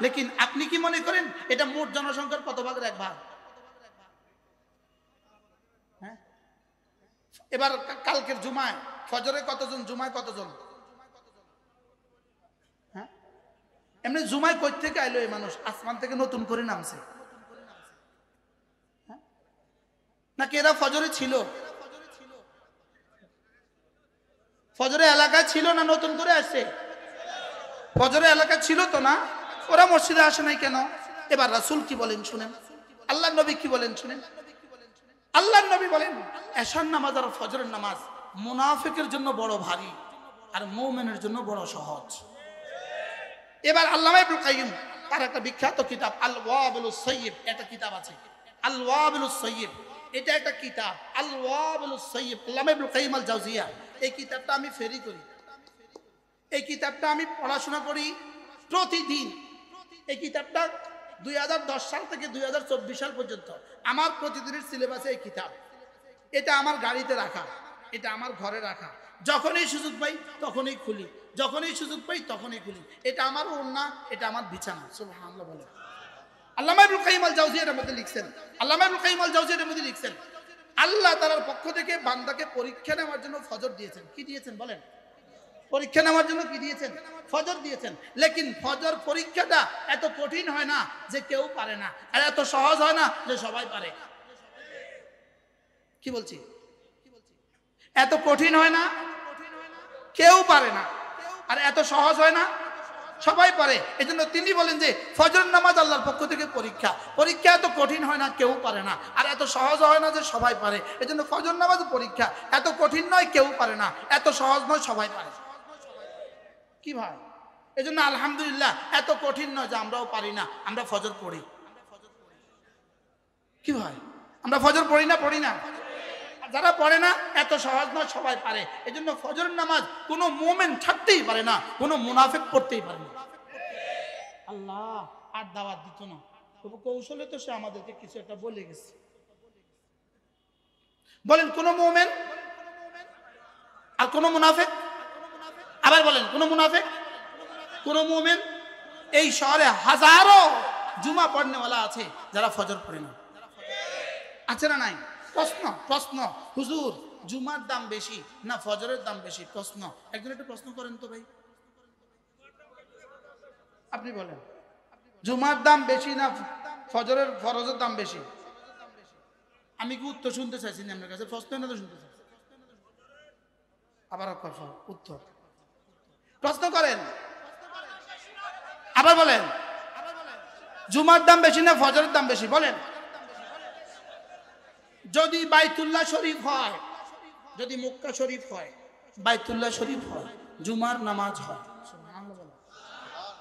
লেকিন আপনি কি মনে করেন এটা মোট জনসংখ্যার কত ভাগের 1 ভাগ? হ্যাঁ, এবার কালকের জুমায় ফজরে কতজন, জুমায় কতজন? হ্যাঁ, এমনি জুমায় কই থেকে আইলো এই মানুষ? আসমান থেকে নতুন করে নামছে নাকি এরা ফজরে ছিল? ফজরে এলাকায় ছিল না নতুন করে আসছে? ফজরে এলাকা ছিল তো না, ওরা মসজিদে আসে নাই কেন? এবার রাসূল কি বলেন শুনেন, আল্লাহর নবী কি বলেন শুনেন। আল্লাহর নবী বলেন, এশার নামাজ আর ফজরের নামাজ মুনাফিকের জন্য বড় ভারী আর মুমিনের জন্য বড় সহজ। এবার আল্লামা ইবনে কাইয়্যিম তার একটা বিখ্যাত কিতাব আল ওয়াবিলুস সাইয়্যিব, একটা কিতাব আছে আল ওয়াবিলুস সাইয়্যিব, এটা একটা কিতাব আল ওয়াবিলুস সাইয়্যিব, আল্লামা ইবনে কাইয়্যিম আল জাওজিয়া। এই কিতাবটা আমি ফেরি করি, এই কিতাবটা আমি পড়াশোনা করি প্রতিদিন। এই কিতাবটা 2010 সাল থেকে 2024 সাল পর্যন্ত আমার প্রতিদিনের সিলেবাসে এই কিতাব। এটা আমার গাড়িতে রাখা, এটা আমার ঘরে রাখা, যখনই সুযোগ পাই তখনই খুলি, যখনই সুযোগ পাই তখনই খুলি। এটা আমার ওড়না, এটা আমার বিছানা। সুবহানাল্লাহ বলে। আল্লামা ইবনে কাইয়্যিম আল জাওজিয়ার মধ্যে লিখছেন, আল্লামা ইবনে কাইয়্যিম আল জাওজিয়ার মধ্যে লিখছেন, আল্লাহ তাআলার পক্ষ থেকে বান্দাকে পরীক্ষা নেওয়ার জন্য ফজর দিয়েছেন। কি দিয়েছেন বলেন? পরীক্ষা নেওয়ার জন্য কি দিয়েছেন? ফজর দিয়েছেন। লেকিন ফজর পরীক্ষাটা এত কঠিন হয় না যে কেউ পারে না, আর এত সহজ হয় না যে সবাই পারে। কি বলছি? এত কঠিন হয় না, কেউ পারে না, আর এত সহজ হয় না, সবাই পারে। এজন্য তিনি বলেন যে ফজর নামাজ আল্লাহর পক্ষ থেকে পরীক্ষা, পরীক্ষা এত কঠিন হয় না, কেউ পারে না, আর এত সহজ হয় না যে সবাই পারে। এজন্য ফজর নামাজ পরীক্ষা, এত কঠিন নয়, কেউ পারে না, এত সহজ নয়, সবাই পারে। কি ভাই, এজন্য আলহামদুলিল্লাহ এত কঠিন নয় যে আমরাও পারি না, আমরা ফজর পড়ি। কি ভাই, আমরা ফজর পড়ি না? পড়ি না? যারা পড়ে না এত সহজ নয়, সবাই পারে। এই জন্য ফজরের নামাজ কোনো মুমিন ছাড়তেই পারে না, কোনো মুনাফিক পড়তেই পারে না। আল্লাহ আর দাওয়াত দিত না, তবু কৌশলে তো সে আমাদেরকে কিছু একটা বলে গেছে। বলেন কোন মুমিন আর কোন মুনাফিক? আবার বলেন কোন মুনাফিক কোন মুমিন? এই শহরে হাজারো জুমা পড়নেওয়ালা আছে যারা ফজর পড়ে না, আছে না নাই? প্রশ্ন হুজুর জুমার দাম বেশি না ফজরের দাম বেশি? প্রশ্ন, একজন একটু প্রশ্ন করেন তো ভাই, আপনি বলেন জুমার দাম বেশি না ফরজের দাম বেশি? আমি কি উত্তর শুনতে চাইছি না আপনার কাছে? প্রশ্ন না তো শুনতে চাইছি, আবার উত্তর প্রশ্ন করেন, আবার বলেন জুমার দাম বেশি না ফজরের দাম বেশি? বলেন। যদি বাইতুল্লাহ শরীফ হয়, যদি মক্কা শরীফ হয়, বাইতুল্লাহ শরীফ হয়, জুমার নামাজ হয়,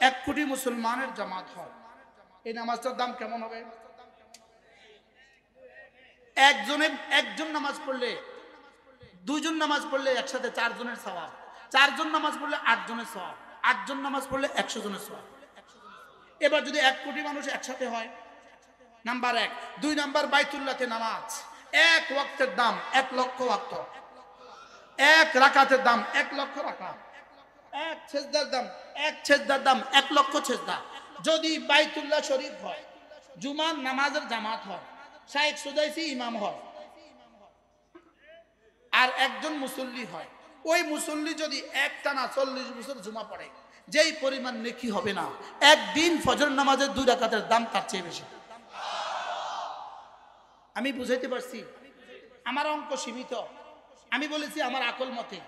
1 কোটি মুসলমানের জামাত হয়, এই নামাজটার দাম কেমন হবে? একজন নামাজ পড়লে, 2 জন নামাজ পড়লে একসাথে 4 জনের সওয়াব, 4 জন নামাজ পড়লে 8 জনের সওয়াব, 8 জন নামাজ পড়লে 100 জনের সওয়াব। এবার যদি 1 কোটি মানুষ একসাথে হয়, নাম্বার 1। 2 নাম্বার বাইতুল্লাহতে নামাজ, 1 ওয়াক্তের দাম 1 লক্ষ ওয়াক্ত, 1 রাকাতের দাম 1 লক্ষ রাকাত, 1 সেজদার দাম 1 লক্ষ সেজদা। যদি বাইতুল্লাহ শরীফ হয়, জুমার নামাজের জামাত হয়, শাইখ সুদাইসি ইমাম হয়, আর একজন মুসল্লি হয়, ওই মুসল্লি যদি একটানা 40 বছর জুমা পড়ে, যেই পরিমাণ নেকি হবে না, একদিন ফজর নামাজের 2 রাকাতের দাম তার চেয়ে বেশি। আমি বুঝাইতে পারছি? আমার অঙ্ক সীমিত, আমি বলেছি আমার আকল মতে,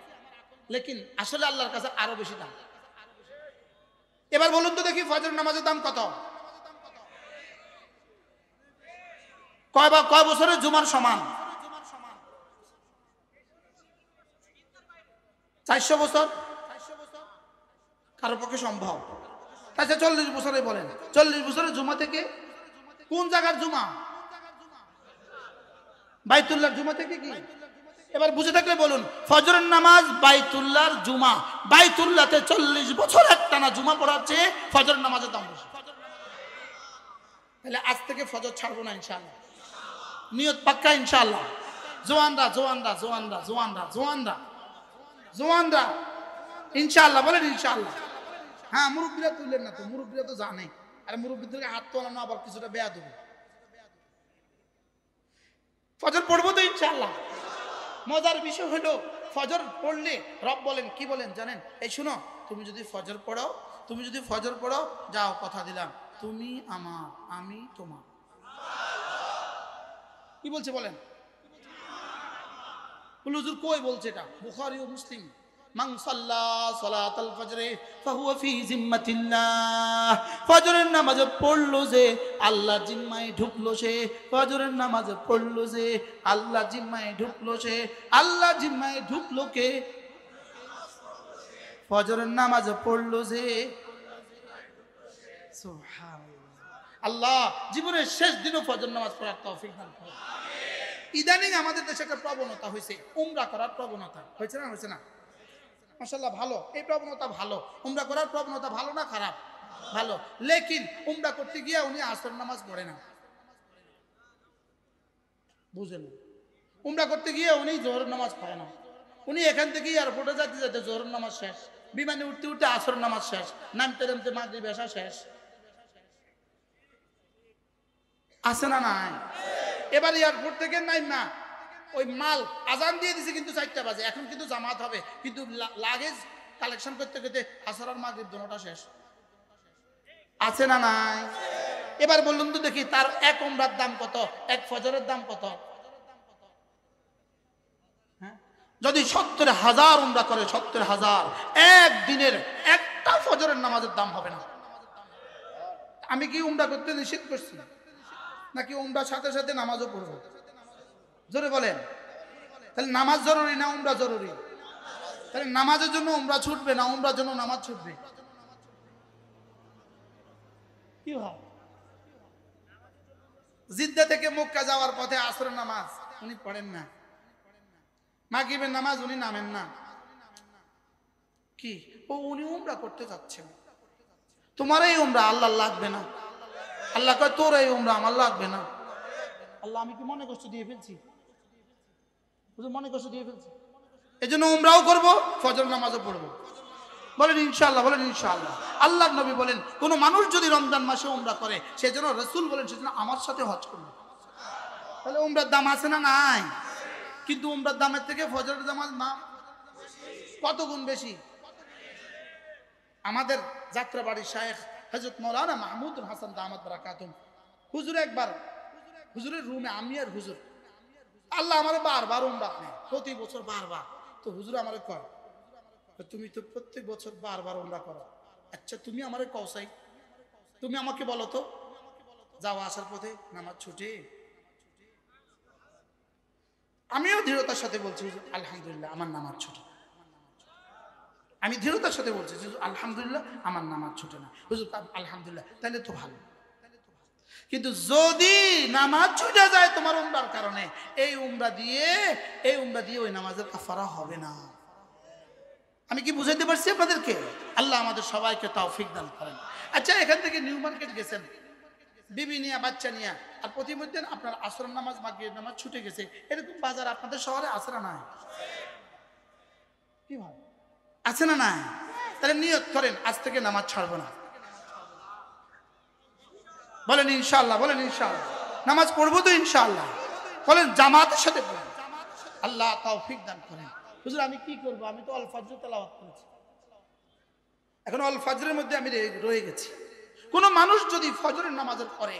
লেকিন আসলে আল্লাহর কাছে আরো বেশি দাম। এবার বলুন তো দেখি ফজর নামাজের দাম কত? কয় বছরের জুমার সমান? 400 বছর? কারো পক্ষে সম্ভব? আচ্ছা 40 বছরে বলেন, 40 বছরের জুমা থেকে কোন জায়গার জুমা? বাইতুল্লাহর জুমা থেকে কি? এবার বুঝে থাকলে বলুন, ফজরের নামাজ বাইতুল্লাহর জুমা, বাইতুল্লাহতে 40 বছর একটানা জুমা পড়াচ্ছে, ফজর নামাজের দাম বেশি। তাহলে আজ থেকে ফজর ছাড়বো না ইনশাআল্লাহ, নিয়ত পাক্কা ইনশাআল্লাহ। জোয়ানরা ইনশাআল্লাহ বলেন ইনশাআল্লাহ। হ্যাঁ, মুরব্বীরা তুললেন না তো, মুরব্বীরা তো জানে, আরে মুরব্বীদেরকে হাত তোলানো আবার কিছুটা বেয়া দেবে। ফজর পড়বো তো ইনশাআল্লাহ। মজার বিষয় হলো ফজর পড়লে রব বলেন, কি বলেন জানেন? এই শুনো, তুমি যদি ফজর পড়ো, যাও কথা দিলাম, তুমি আমার, আমি তোমার। কি বলছে বলেন? হুজুর কই বলছে এটা? বুখারী ও মুসলিম। মান সাল্লা সালাতাল ফজরে ফাহুয়া ফি জিম্মাতিল্লাহ। ফজরের নামাজ পড়লো যে আল্লাহর জিম্মায় ঢুকলো সে, ফজরের নামাজ পড়লো যে আল্লাহর জিম্মায় ঢুকলো সে। আল্লাহর জিম্মায় ঢুকলো কে? ফজরের নামাজ পড়লো যে। সুবহানাল্লাহ। আল্লাহ জীবনের শেষ দিনও ফজর নামাজ পড়ার তৌফিক দান করুন। ইদানিং আমাদের দেশে একটা প্রবণতা হয়েছে, উমরা করার প্রবণতা হয়েছে না? মাশাআল্লাহ ভালো, এই প্রবণতা ভালো। উমরা করার প্রবণতা ভালো না খারাপ? ভালো। লেকিন উমরা করতে গিয়ে উনি আসর নামাজ পড়ে না, বুঝেন? উমরা করতে গিয়ে উনি জোহরের নামাজ পড়ে না। উনি এখান থেকে এয়ারপোর্টে যেতে জোহরের নামাজ শেষ, বিমানে উঠতে আসর নামাজ শেষ, নামতে মাগরিব এশা শেষ। আছে না নাই? এবার এয়ারপোর্ট থেকে নাইমা ওই মাল আজান দিয়ে দিছে, কিন্তু 4টা বাজে, এখন কিন্তু জামাত হবে, কিন্তু লাগেজ কালেকশন করতে আসর আর মাগরিব দুটোটা শেষ। আছে না নাই? এবার বলুন তো দেখি, তার এক উমরার দাম কত, এক ফজরের দাম কত? যদি 70,000 উমরা করে, 70,000, একদিনের একটা ফজরের নামাজের দাম হবে না। আমি কি উমরা করতে নিষেধ করছি নাকি উমরার সাথে সাথে নামাজও পড়ব? জোরে বলেন। তাহলে নামাজ জরুরি না উমরা জরুরি? তাহলে নামাজের জন্য উমরা ছুটবে না উমরার জন্য নামাজ ছুটবে? কি হয়? জিদ্দা থেকে মক্কা যাওয়ার পথে আসরের নামাজ উনি পড়েন না, মাগরিবের নামাজ উনি নামেন না, কি ও উনি উমরা করতে যাচ্ছেন, তোমার এই উমরা আল্লাহ লাগবে না। আল্লাহ কয় তোর এই উমরা আমার লাগবে না। আল্লাহ আমি কি মনে কষ্ট দিয়ে ফেলছি? মনে কষ্ট দিয়ে ফেলছি, এই জন্য উমরাও করবো, ফজর নামাজও পড়বো। বলেন ইনশাআল্লাহ, বলেন ইনশাআল্লাহ। আল্লাহর নবী বলেন কোন মানুষ যদি রমজান মাসে উমরা করে, সেজন্য রাসূল বলেন সেজন্য আমার সাথে হজ করবে। তাহলে উমরার দাম আছে না নাই? কিন্তু উমরার দামের থেকে ফজরের দামের দাম কত গুণ বেশি। আমাদের যাত্রাবাড়ির শায়েখ হযরত মাওলানা মাহমুদুল হাসান দামাত বারাকাতুহু হুজুর একবার হুজুরের রুমে, আমি আর হুজুর, আল্লাহ আমার বারবার উমরা নেয়, প্রতি বছর বারবার। তো হুজুর আমারে কয়, তুমি তো প্রত্যেক বছর বারবার উমরা করো, আচ্ছা তুমি আমারে কওসাই, তুমি আমাকে বলো তো যাওয়া আসার পথে নামাজ ছুটে? আমিও দৃঢ়তার সাথে বলছি আলহামদুলিল্লাহ আমার নামাজ ছুটে। আমি দৃঢ়তার সাথে বলছি আলহামদুলিল্লাহ আমার নামাজ ছুটে না। হুজুর আলহামদুলিল্লাহ, তাহলে তো ভালো। কিন্তু যদি নামাজ ছুটে যায় তোমার উমরার কারণে, এই উমরা দিয়ে ওই নামাজের কাফারা হবে না। আমি কি বুঝাইতে পারছি আপনাদেরকে? আল্লাহ আমাদের সবাইকে তৌফিক দান করেন। আচ্ছা, এখান থেকে নিউ মার্কেট গেছেন বিবি নিয়ে, বাচ্চা নিয়ে, আর প্রতিমধ্যে আপনার আসর নামাজ মাগরিব নামাজ ছুটে গেছে, এরকম বাজার আপনাদের শহরে আছে না নাই? কি ভাই আছে না নাই? তাহলে নিয়ত করেন আজ থেকে নামাজ ছাড়বো না। বলেন ইনশাআল্লাহ, বলেন ইনশাআল্লাহ। নামাজ পড়বো তো ইনশাআল্লাহ। বলেন জামাতের সাথে পড়েন। আল্লাহ তৌফিক দান করেন। হুজুর আমি কি করবো, আমি তো আল ফজর তেলাওয়াত করেছি, এখন আল ফজরের মধ্যে আমি রয়ে গেছি। কোন মানুষ যদি ফজরের নামাজের পরে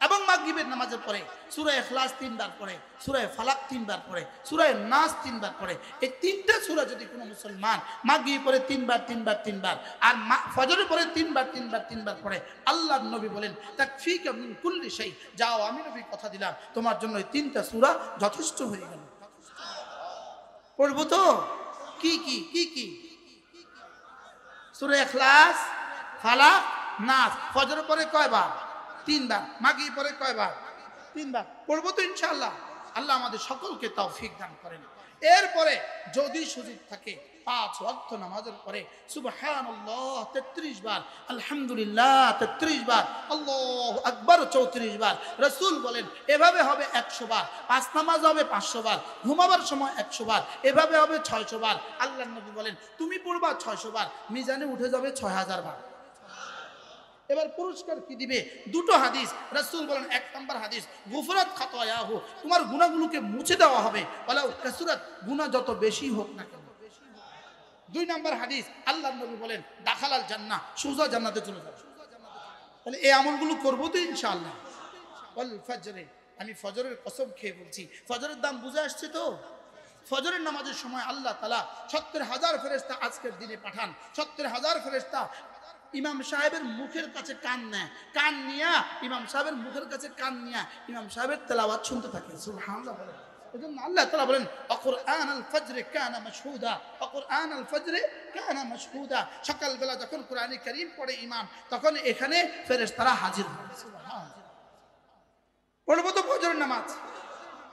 এবং মাগরিবের নামাজের পরে সূরা ইখলাস 3 বার পড়ে, সূরা ফালাক 3 বার পড়ে, সূরা নাস 3 বার পড়ে, এই তিনটা সূরা যদি কোনো মুসলমান মাগরিব পড়ে 3 বার 3 বার 3 বার আর ফজরের পরে 3 বার 3 বার 3 বার পড়ে, আল্লাহর নবী বলেন তাকফিকা মিন কুল্লি শাই, যাও আমি নবী কথা দিলাম তোমার জন্য এই তিনটা সূরা যথেষ্ট হয়ে গেল। পড়বো তো? কি কি কি কি? সূরা ইখলাস, ফালাক, নাস। ফজরের পরে কয়বার? 3 বার। মাগরিব পরে কয়বার? 3 বার। পড়বো তো ইনশাআল্লাহ। আল্লাহ আমাদের সকলকে তৌফিক দান করেন। এরপরে যদি সুযোগ থাকে 5 ওয়াক্ত নামাজের পরে সুবহানাল্লাহ 33 বার, আলহামদুলিল্লাহ 33 বার, আল্লাহু আকবার 34 বার। রাসূল বলেন এভাবে হবে 100 বার। 5 নামাজ হবে 500 বার, ঘুমাবার সময় 100 বার, এভাবে হবে 600 বার। আল্লাহর নবী বলেন তুমি পড়বা 600 বার, মিজানে উঠে যাবে 6000 বার। এবার পুরস্কার কি দিবে? দুটো হাদিস। রাসূল বলেন, 1 নম্বর হাদিস গুফরাত খাতায়াহু, তোমার গুনাহগুলোকে মুছে দেওয়া হবে, ওয়ালাউ কাসুরাত, গুনাহ যত বেশি হোক না কেন। 2 নম্বর হাদিস আল্লাহর নবী বলেন দাখালাল জান্নাহ, সোজা জান্নাতে চলে যাবে। তাহলে এই আমলগুলো করব তো ইনশাআল্লাহ। ওয়াল ফজরে, আমি ফজরের কসম খেয়ে বলছি, ফজরের দাম বুঝে আসছে তো। ফজরের নামাজের সময় আল্লাহ তাআলা 70,000 ফেরেশতা আজকের দিনে পাঠান। 70,000 ফেরেশতা ইমাম সাহেবের মুখের কাছে কান নেয়, কান নিয়া ইমাম সাহেবের মুখের কাছে কান নিয়া ইমাম সাহেবের তেলাওয়াত শুনতে থাকে। সুবহানাল্লাহ বলেন। এজন্য আল্লাহ তাআলা বলেন ওয়াকুরআনাল ফজরে কানা মাশহুদা, ওয়াকুরআনাল ফজরে কানা মাশহুদা। সকালবেলা যখন কোরআনে কারীম পড়ে ইমাম, তখন এখানে ফেরেশতারা হাজির হয়। সুবহানাল্লাহ। পড়বো তো ফজরের নামাজ।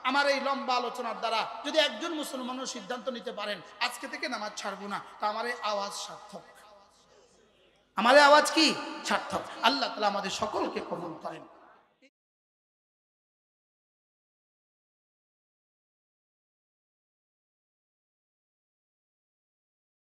আমার এই লম্বা আলোচনার দ্বারা যদি একজন মুসলমানের সিদ্ধান্ত নিতে পারেন আজকে থেকে নামাজ ছাড়বো না, তা আমার এই আওয়াজ সার্থক। আমার আওয়াজ কি সার্থক। আল্লাহ তাআলা আমাদের সকলকে কবুল করেন।